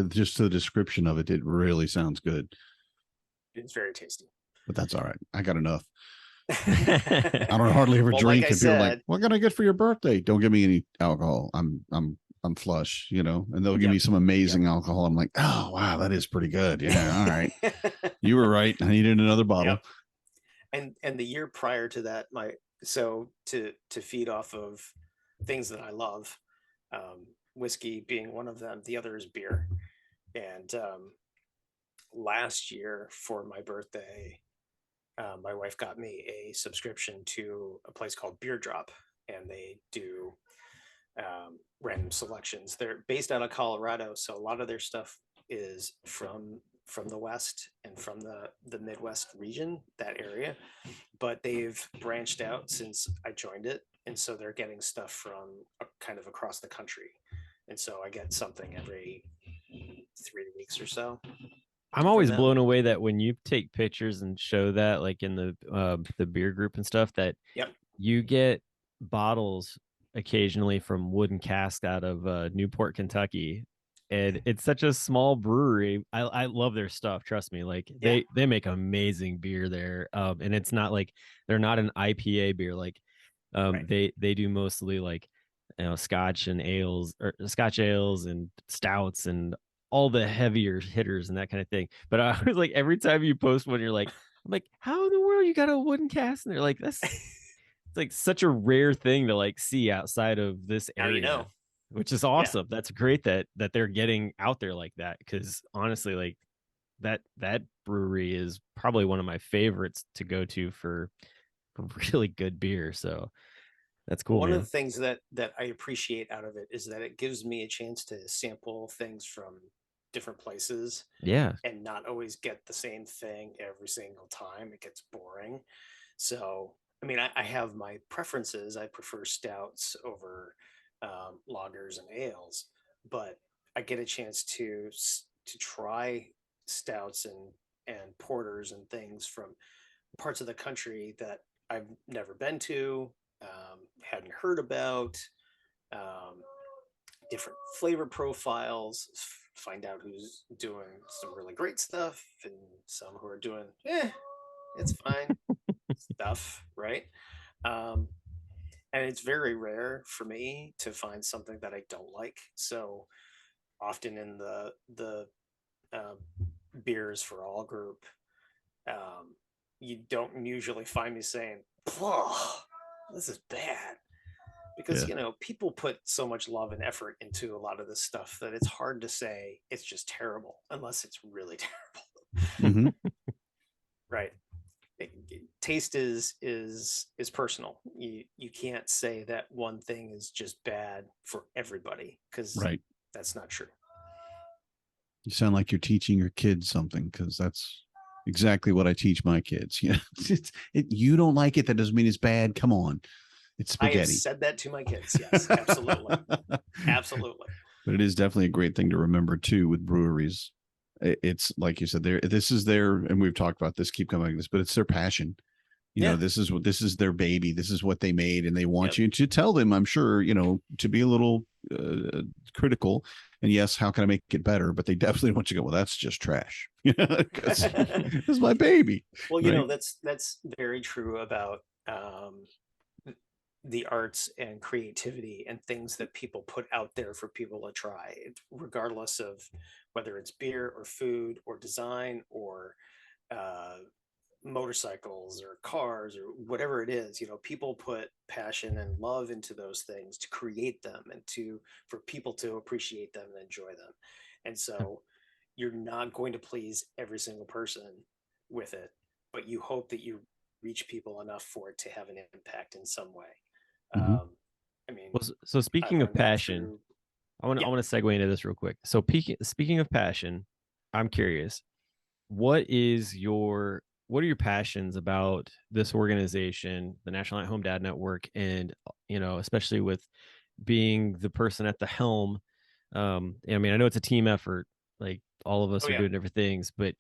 just the description of it, it really sounds good. It's very tasty. But that's all right. I got enough. I don't hardly ever Well, like drink, I and people are like, said, "What can I get for your birthday?" Don't give me any alcohol. I'm flush, you know. And they'll give yep, me some amazing alcohol. I'm like, "Oh wow, that is pretty good." Yeah, all right. yep. You were right. I needed another bottle. And the year prior to that, to feed off of things that I love, whiskey being one of them. The other is beer. And last year for my birthday, my wife got me a subscription to a place called Beer Drop, and they do random selections. They're based out of Colorado, so a lot of their stuff is from the West and from the Midwest region, that area. But they've branched out since I joined it, and so they're getting stuff from kind of across the country. And so I get something every 3 weeks or so I'm from always them. blown away that when you take pictures and show that, like in the beer group and stuff, that Yep. you get bottles occasionally from Wooden Cask out of Newport, Kentucky. And it's such a small brewery. I love their stuff. Trust me. Like Yeah. they make amazing beer there. And it's not like they're not an IPA beer. Like Right. they do mostly like Scotch and ales or Scotch ales and stouts and all the heavier hitters and that kind of thing. But I was like, every time you post one, you're like, I'm like, how in the world you got a Wooden Cask? And they're like, that's it's like such a rare thing to like see outside of this Now you area, know. which is Yeah. awesome. That's great that they're getting out there like that, because honestly, like that brewery is probably one of my favorites to go to for really good beer. So that's cool, One of the man. things that I appreciate out of it is that it gives me a chance to sample things from different places Yeah. and not always get the same thing every single time. It gets boring. So, I mean, I have my preferences. I prefer stouts over lagers and ales, but I get a chance to try stouts and porters and things from parts of the country that I've never been to, hadn't heard about. Um, different flavor profiles, find out who's doing some really great stuff and some who are doing, it's fine stuff, right? Um, and it's very rare for me to find something that I don't like. So often in the uh, beers for all group, um, you don't usually find me saying, "Oh, this is bad," because Yeah. people put so much love and effort into a lot of this stuff that it's hard to say it's just terrible unless it's really terrible. Mhm. Right. Taste is personal. You can't say that one thing is just bad for everybody, because Right. that's not true. You sound like you're teaching your kids something, because that's exactly what I teach my kids. You don't like it, that doesn't mean it's bad. Come on, it's I have spaghetti. said that to my kids. Yes, absolutely. Absolutely. But it is definitely a great thing to remember too with breweries. It's like you said, this is their, and we've talked about this, keep coming back to this, but it's their passion. Yeah. This is their baby. This is what they made, and they want Yep. you to tell them, I'm sure, to be a little critical. And yes, how can I make it better? But they definitely want you to go, well, that's just trash. Because it's my baby. Well, Right? that's very true about the arts and creativity and things that people put out there for people to try, regardless of whether it's beer or food or design or uh, motorcycles or cars or whatever it is. People put passion and love into those things to create them and for people to appreciate them and enjoy them. And so you're not going to please every single person with it, but you hope that you reach people enough for it to have an impact in some way. Mm-hmm. I mean, Well, so I've speaking of learned that passion, through. I Yeah. want to segue into this real quick. So speaking of passion, I'm curious, what are your passions about this organization, the National at Home Dad Network, and especially with being the person at the helm. I mean, I know it's a team effort, like all of us Oh are yeah. doing different things, but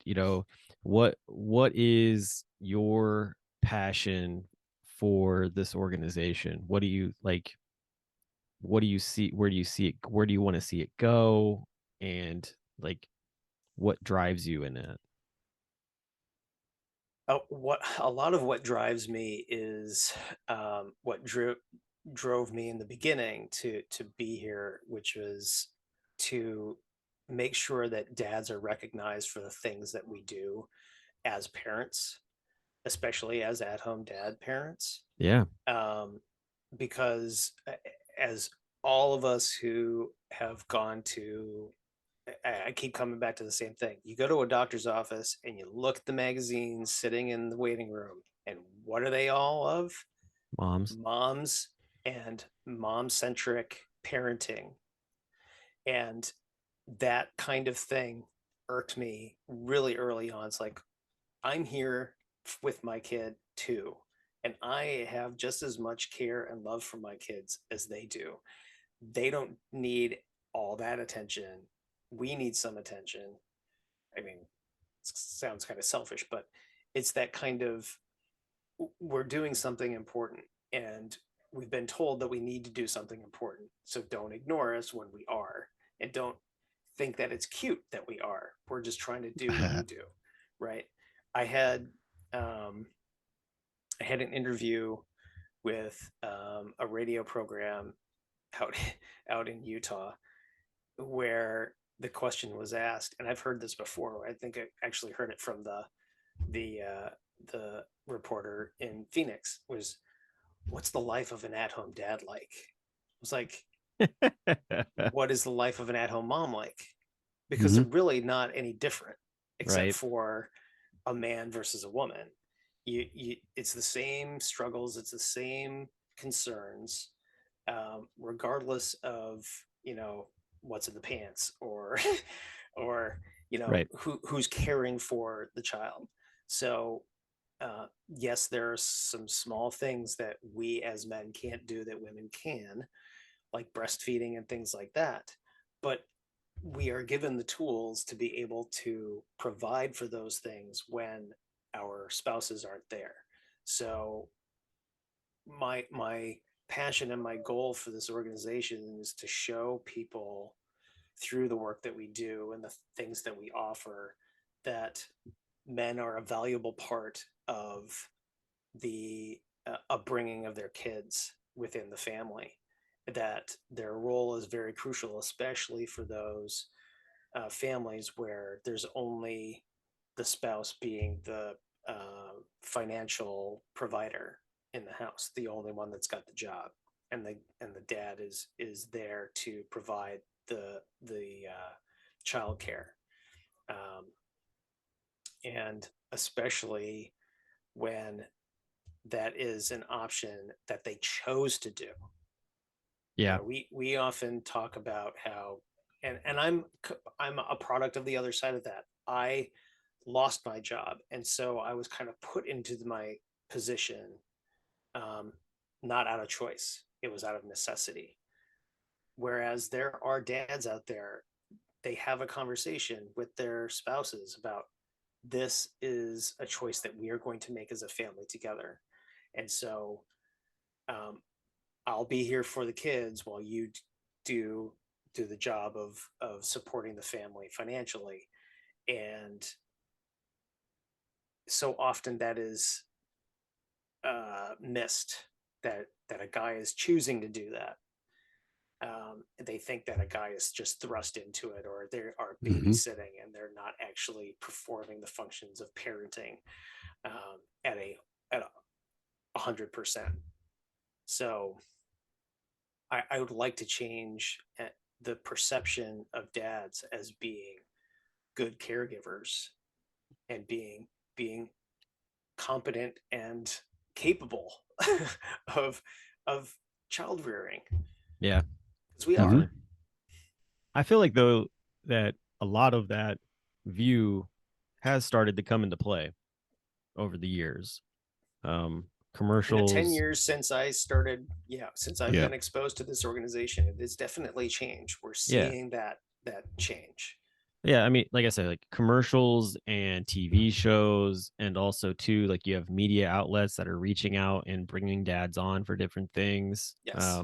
what is your passion for this organization? What do you like? What do you see? Where do you see it? Where do you want to see it go? And like, what drives you in it? What a lot of what drives me is what drove me in the beginning to be here, which was to make sure that dads are recognized for the things that we do as parents, especially as at-home dad parents. Yeah. Um, because as all of us who have gone to I keep coming back to the same thing. You go to a doctor's office and you look at the magazines sitting in the waiting room, and what are they all of? Moms. Moms and mom centric parenting. And that kind of thing irked me really early on. It's like, I'm here with my kid too. And I have just as much care and love for my kids as they do. They don't need all that attention. We need some attention. I mean, it sounds kind of selfish, but it's that kind of, we're doing something important and we've been told that we need to do something important. So don't ignore us when we are, and don't think that it's cute that we are. We're just trying to do what you do, right? I had um, I had an interview with a radio program out out in Utah where the question was asked, and I've heard this before. I think I actually heard it from the the reporter in Phoenix. Was, what's the life of an at-home dad like? I was like, what is the life of an at-home mom like? Because Mm-hmm. they're really not any different, except Right. for a man versus a woman. It's the same struggles, it's the same concerns, regardless of what's in the pants, or or Right. who's caring for the child. So yes, there are some small things that we as men can't do that women can, like breastfeeding and things like that. But we are given the tools to be able to provide for those things when our spouses aren't there. So my passion and my goal for this organization is to show people through the work that we do and the things that we offer that men are a valuable part of the upbringing of their kids within the family, that their role is very crucial, especially for those families where there's only the spouse being the financial provider in the house, the only one that's got the job, and the dad is there to provide the child care, um, and especially when that is an option that they chose to do. You Yeah. know, we often talk about how, and I'm a product of the other side of that. I lost my job, and so I was kind of put into my position, um, not out of choice. It was out of necessity. Whereas there are dads out there, they have a conversation with their spouses about, this is a choice that we are going to make as a family together, and so um, I'll be here for the kids while you do do the job of supporting the family financially. And so often that is missed, that a guy is choosing to do that. They think that a guy is just thrust into it, or they are Mm-hmm. babysitting, and they're not actually performing the functions of parenting at a 100%. So I would like to change the perception of dads as being good caregivers and being competent and capable of of child rearing, Yeah, because we Mm-hmm. are. definitely. I feel like though that a lot of that view has started to come into play over the years. In the 10 Commercials. years since I started, yeah, since I've Yeah. been exposed to this organization, it is definitely changed. We're Yeah. seeing that change. Yeah, I mean, like I said, like commercials and TV shows, and also too, like you have media outlets that are reaching out and bringing dads on for different things. Yes,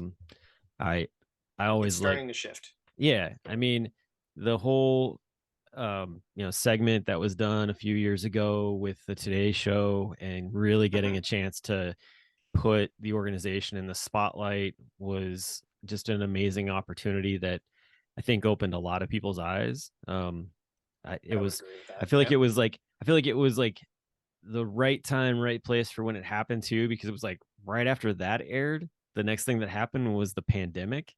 I I it's always like, starting to shift. yeah, I mean, the whole segment that was done a few years ago with the Today Show and really getting Mhm. a chance to put the organization in the spotlight was just an amazing opportunity that I think opened a lot of people's eyes. It I would was, agree with I that. feel like Yep. it was like, I feel like it was like the right time, right place for when it happened too, because it was like right after that aired, the next thing that happened was the pandemic.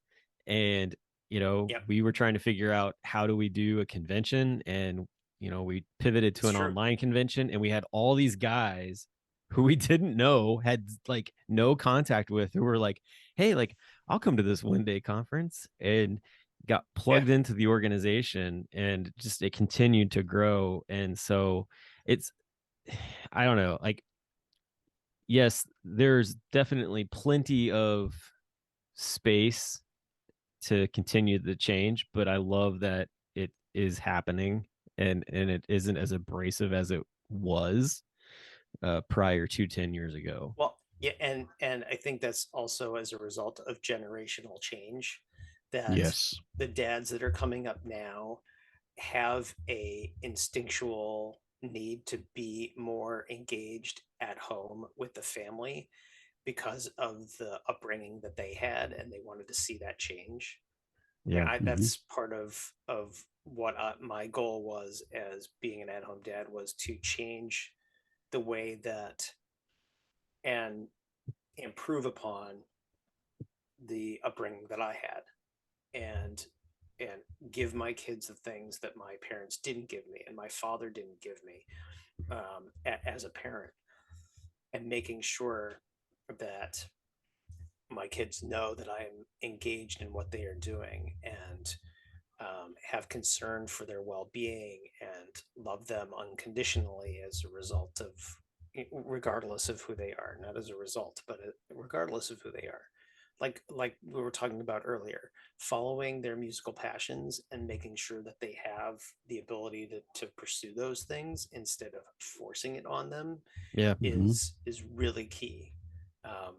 And, Yep. we were trying to figure out how do we do a convention, and, we pivoted to It's an true. online convention, and we had all these guys who we didn't know, had like no contact with, who were like, hey, like, I'll come to this one day conference, and got Yeah. plugged into the organization, and just it continued to grow. And so it's, I don't know, like, yes, there's definitely plenty of space to continue the change, but I love that it is happening, and it isn't as abrasive as it was prior to 10 years ago. Well, yeah, and I think that's also as a result of generational change, that Yes. the dads that are coming up now have a instinctual need to be more engaged at home with the family because of the upbringing that they had, and they wanted to see that change. And Yeah. Mm-hmm. that's part of what my goal was as being an at-home dad, was to change the way that, and improve upon the upbringing that I had, and and give my kids the things that my parents didn't give me and my father didn't give me, as a parent, and making sure that my kids know that I am engaged in what they are doing, and have concern for their well-being and love them unconditionally as a result of, regardless of who they are, not as a result, but regardless of who they are, like we were talking about earlier, following their musical passions and making sure that they have the ability to pursue those things instead of forcing it on them Yeah. Mm-hmm. is really key. um,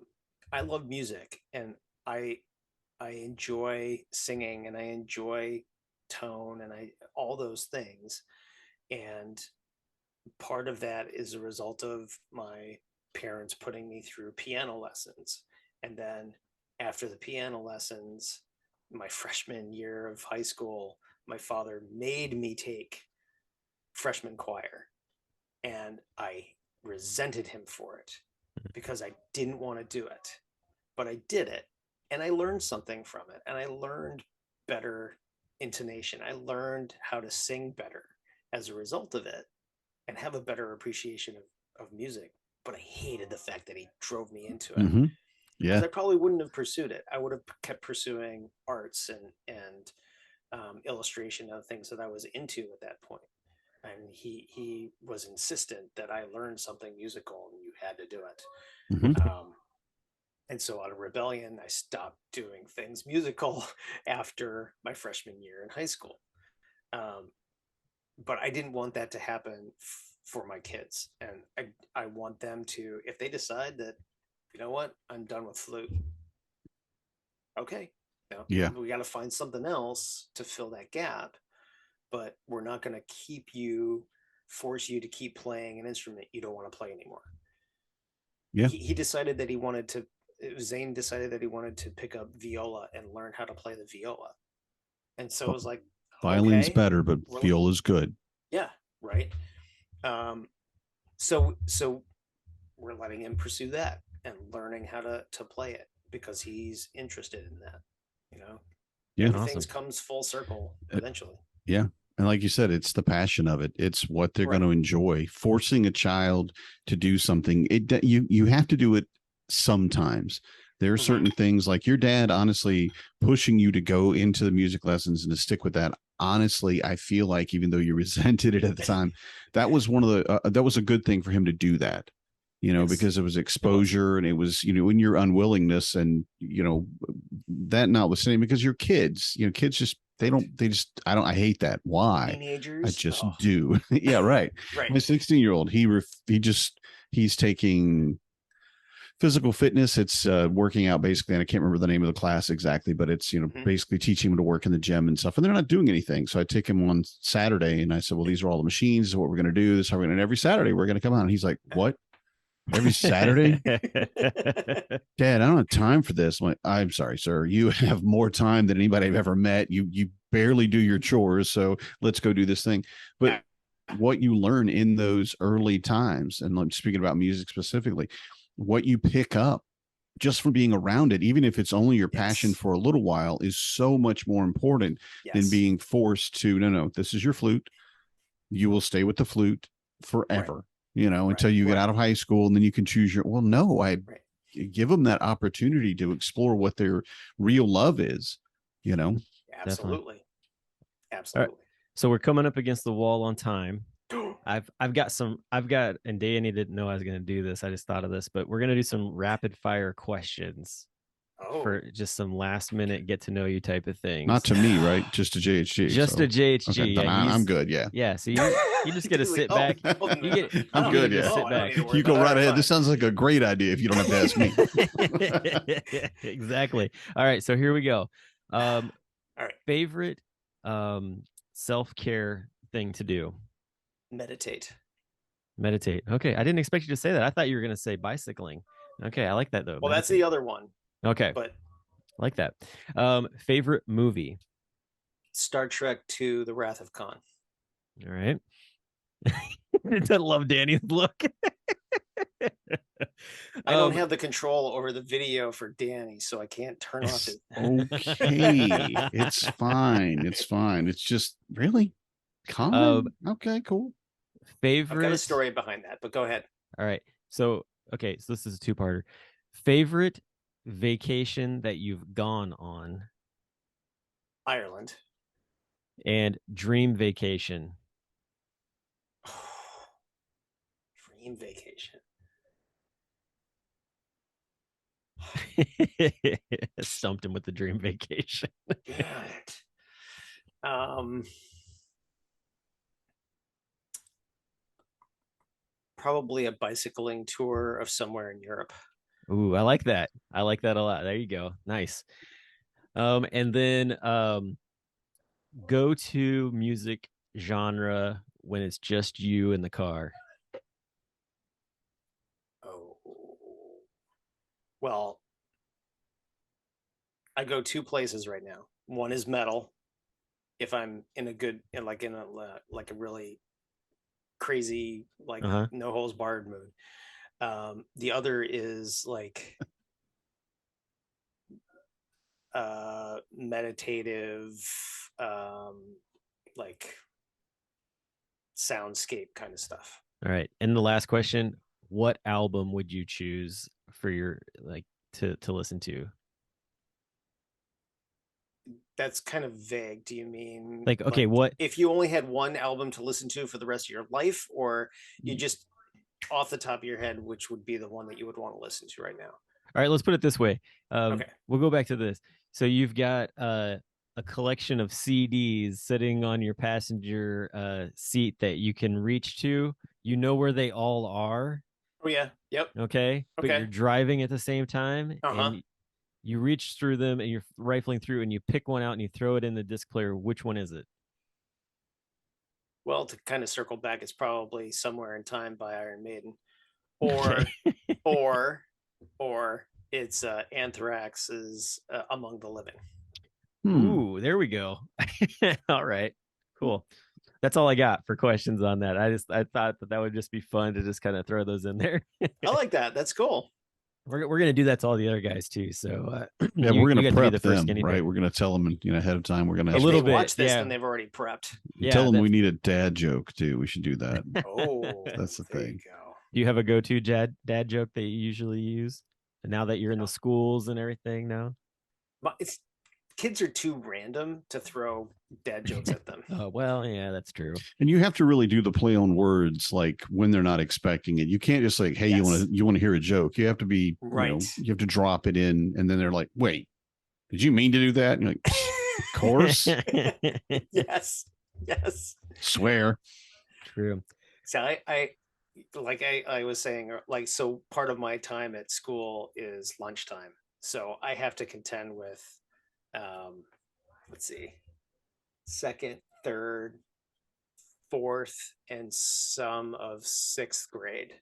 I love music, and I enjoy singing, and I enjoy tone, and I all those things. And part of that is a result of my parents putting me through piano lessons. And then after the piano lessons, my freshman year of high school, my father made me take freshman choir. And I resented him for it because I didn't want to do it. But I did it, and I learned something from it. And I learned better intonation. I learned how to sing better as a result of it and have a better appreciation of music. But I hated the fact that he drove me into it Hmm. because Yeah. I probably wouldn't have pursued it. I would have kept pursuing arts and illustration and things that I was into at that point. And he was insistent that I learn something musical, and you had to do Hmm. it. And so out of rebellion, I stopped doing things musical after my freshman year in high school. Um, but I didn't want that to happen for my kids. And I want them to, if they decide that, you know what, I'm done with flute. Okay. You Yeah. know, we got to find something else to fill that gap, but we're not going to force you to keep playing an instrument you don't want to play anymore. Yeah. He decided that he wanted to, Zane decided that he wanted to pick up viola and learn how to play the viola. And so it was like, Violin's okay, better, but viola's good. yeah, right. Um, so we're letting him pursue that and learning how to play it because he's interested in that. You know, Yeah. everything Awesome. comes full circle Uh, eventually. Yeah. And like you said, it's the passion of it. It's what they're going Right. to enjoy. Forcing a child to do something, you have to do it sometimes. There are Mm-hmm. certain things like your dad honestly pushing you to go into the music lessons and to stick with that. Honestly, I feel like even though you resented it at the time, that was one of the that was a good thing for him to do that. Yes, Because it was it was. exposure and it was, in your unwillingness and, that notwithstanding, because you're kids, kids just, Right. I hate that. Why? I Teenagers. Oh, just do. Yeah, right. right. My 16-year-old, he's taking physical fitness. It's working out basically, and I can't remember the name of the class exactly, but it's Mm-hmm. basically teaching him to work in the gym and stuff. And they're not doing anything. So I take him on Saturday, and I said, "Well, these are all the machines. This is what we're going to do. This is how we're going to." And every Saturday we're going to come out. And he's like, "What? Every Saturday?" Dad, I don't have time for this. I'm like, I'm sorry, sir. You have more time than anybody I've ever met. You barely do your chores, so let's go do this thing. But what you learn in those early times, and I'm speaking about music specifically, what you pick up just from being around it, even if it's only your passion Yes. for a little while, is so much more important than Yes. being forced to, no, this is your flute. You will stay with the flute Right. forever, Right. until you get Right. out of high school, and then you can choose well, no, I Right. give them that opportunity to explore what their real love is, you know? Definitely. Absolutely. All right. Absolutely. So we're coming up against the wall on time. And Danny didn't know I was gonna do this. I just thought of this, but we're gonna do some rapid fire questions Oh. for just some last minute get to know you type of Not things. to me, right? Just to JHG. Just So, a okay, JHG. then Yeah, I'm good. Yeah. yeah. So you just get to He's like, sit back. You get I'm you get to good. just Yeah. oh, sit I don't back. need to worry You about go it. All right right, ahead. fine. This sounds like a great idea if you don't have to ask me. Exactly. All right, so here we go. All right. Favorite self-care thing to do? Meditate. Meditate. Okay, I didn't expect you to say that. I thought you were going to say bicycling. Okay, I like that though. Well, that's Meditate. the other one, Okay, but I like that. Favorite movie? Star Trek to The Wrath of Khan. All right. I love Danny's look. I don't have the control over the video for Danny, so I can't turn off his. Okay. It's fine. It's fine. It's just really common. Okay, cool. Favorite. I've got a story behind that, but go ahead. All right. So this is a two-parter. Favorite vacation that you've gone on Ireland. and dream vacation. Dream vacation. Stumped him with the dream vacation. Damn it. Probably a bicycling tour of somewhere in Europe. Ooh, I like that. I like that a lot. There you go. Nice. And then go to music genre when it's just you in the car. Oh, well, I go two places right now. One is metal. If I'm in a good, like in a like a really crazy, like Uh-huh. no holes barred mood. The other is like meditative, like soundscape kind of stuff. All right. And the last question, what album would you choose for your like to listen to? That's kind of vague. Do you mean Like, okay, like what if you only had one album to listen to for the rest of your life, or you just off the top of your head, which would be the one that you would want to listen to right now? All right, let's put it this way. Okay. We'll go back to this. So you've got a collection of CDs sitting on your passenger seat that you can reach to. You know where they all are, Oh yeah. Yep. okay? But you're Okay. driving at the same time, Uh-huh. and you reach through them, and you're rifling through, and you pick one out, and you throw it in the disc player. Which one is it? Well, to kind of circle back, it's probably Somewhere in Time by Iron Maiden, Okay. or or or it's Anthrax's Among the Living. Ooh, there we go. All right, cool. That's all I got for questions on that. I thought that would just be fun to just kind of throw those in there. I like that. That's cool. We're gonna do that to all the other guys too. So Yeah, you we're you gonna get to be prep the first them, guinea right? pig. We're gonna tell them, ahead of time. We're gonna A If little they bit, watch this, yeah, then they've already prepped. tell them that's. we need a dad joke too. We should do that. Oh, That's the there you thing. go. Do you have a go-to dad joke that you usually use? And now that you're in the No, schools and everything now? but it's kids are too random to throw dad jokes at them. Oh well, yeah, that's true. And you have to really do the play on words like when they're not expecting it. You can't just like, hey, Yes. you want to hear a joke. You have to be, Right. you have to drop it in, and then they're like, wait, did you mean to do that? And you're like, of course. Yes. Yes. Swear. True. So I like I was saying, like, so part of my time at school is lunchtime. So I have to contend with let's see, second, third, fourth, and some of sixth grade.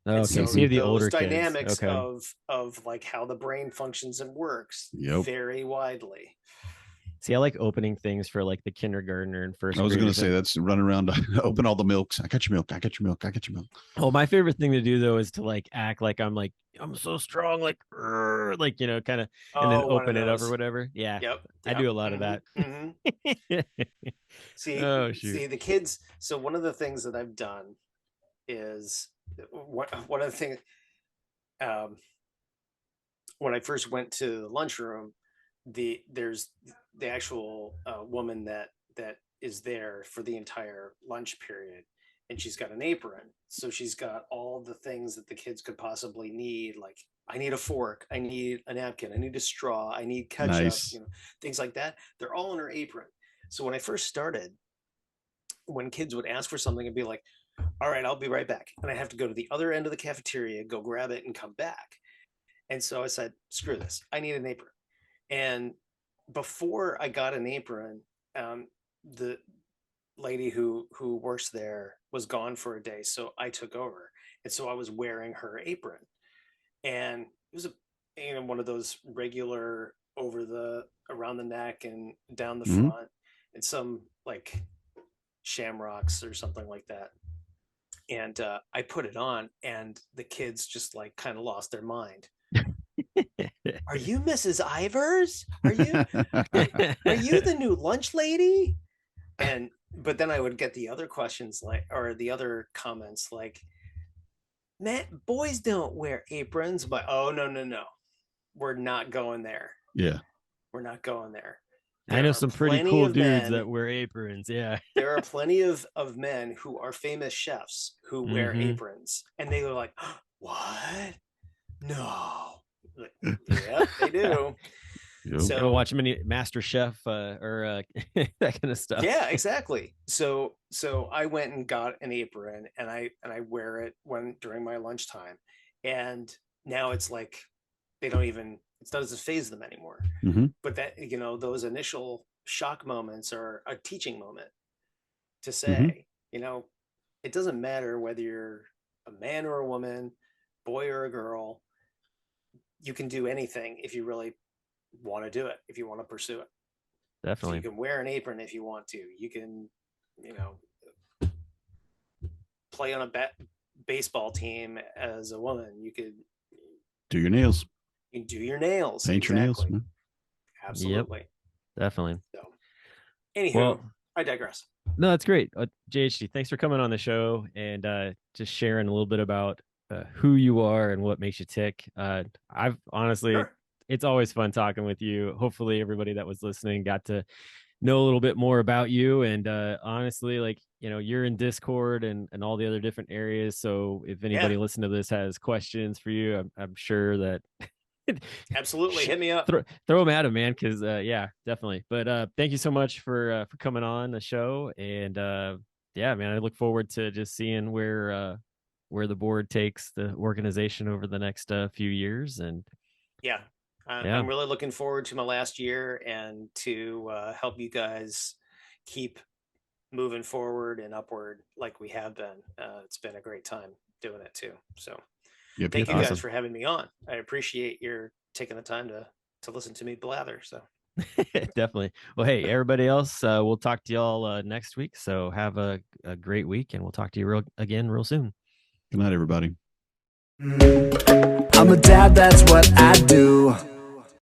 And Okay, so so you have the those older kids. dynamics Okay. of like how the brain functions and works Yep. vary widely. See, I like opening things for like the kindergartner and first I was going to graders. say that's running around to open all the milks. I got your milk. I got your milk. I got your milk. Oh, my favorite thing to do though is to like act like I'm so strong, like kind of, and then Oh, one of open it up or those. whatever. Yeah, Yep. I Yep. do a lot of that. See, Oh shoot. see the kids. So one of the things that I've done is one of the things um, when I first went to the lunchroom, there's the actual woman that is there for the entire lunch period, and she's got an apron, so she's got all the things that the kids could possibly need, like I need a fork, I need a napkin, I need a straw, I need ketchup, Nice. things like that. They're all in her apron. So when I first started, when kids would ask for something, I'd be like, all right, I'll be right back, and I have to go to the other end of the cafeteria, go grab it, and come back. And so I said, screw this, I need an apron. And before I got an apron, the lady who works there was gone for a day, so I took over, and so I was wearing her apron, and it was one of those regular over the around the neck and down the Mhm. front, and some like shamrocks or something like that. And I put it on, and the kids just like kind of lost their mind. Are you Mrs. Ivers? Are you the new lunch lady? And but then I would get the other questions, like, or the other comments like, man, boys don't wear aprons. But oh, no, we're not going there. Yeah. We're not going there. I There know are some pretty plenty cool of dudes men. that wear aprons. Yeah. There are plenty of men who are famous chefs who wear Mhm. aprons, and they were like, what? No. Like, yeah, they do. Yep. So Go watch many Master Chef or that kind of stuff. yeah, exactly. So I went and got an apron, and I wear it during my lunchtime. And now it's like they don't even, it doesn't phase them anymore. Mhm. But that, those initial shock moments are a teaching moment to say, it doesn't matter whether you're a man or a woman, boy or a girl, you can do anything if you really want to do it, if you want to pursue it. So Definitely. you can wear an apron if you want to. You can, play on a baseball team as a woman. You could Do your nails. You can do your nails. Paint your nails. Exactly. Absolutely. Definitely. So, anywho, Well, I digress. No, that's great. JHD, thanks for coming on the show and just sharing a little bit about who you are and what makes you tick. I've honestly, Sure. it's always fun talking with you. Hopefully everybody that was listening got to know a little bit more about you. And honestly, like, you're in Discord and all the other different areas. So if anybody listening to this has questions for you, I'm sure that absolutely hit me up. Throw them at him, man, because yeah, definitely. But thank you so much for coming on the show. And yeah, man, I look forward to just seeing where the board takes the organization over the next few years. And yeah, I'm really looking forward to my last year and to help you guys keep moving forward and upward like we have been. It's been a great time doing it too. So thank you guys for having me on. I appreciate your taking the time to listen to me blather. So definitely. Well, hey, everybody else, we'll talk to y'all next week. So have a great week, and we'll talk to you again real soon. Good night, everybody. I'm a dad, that's what I do.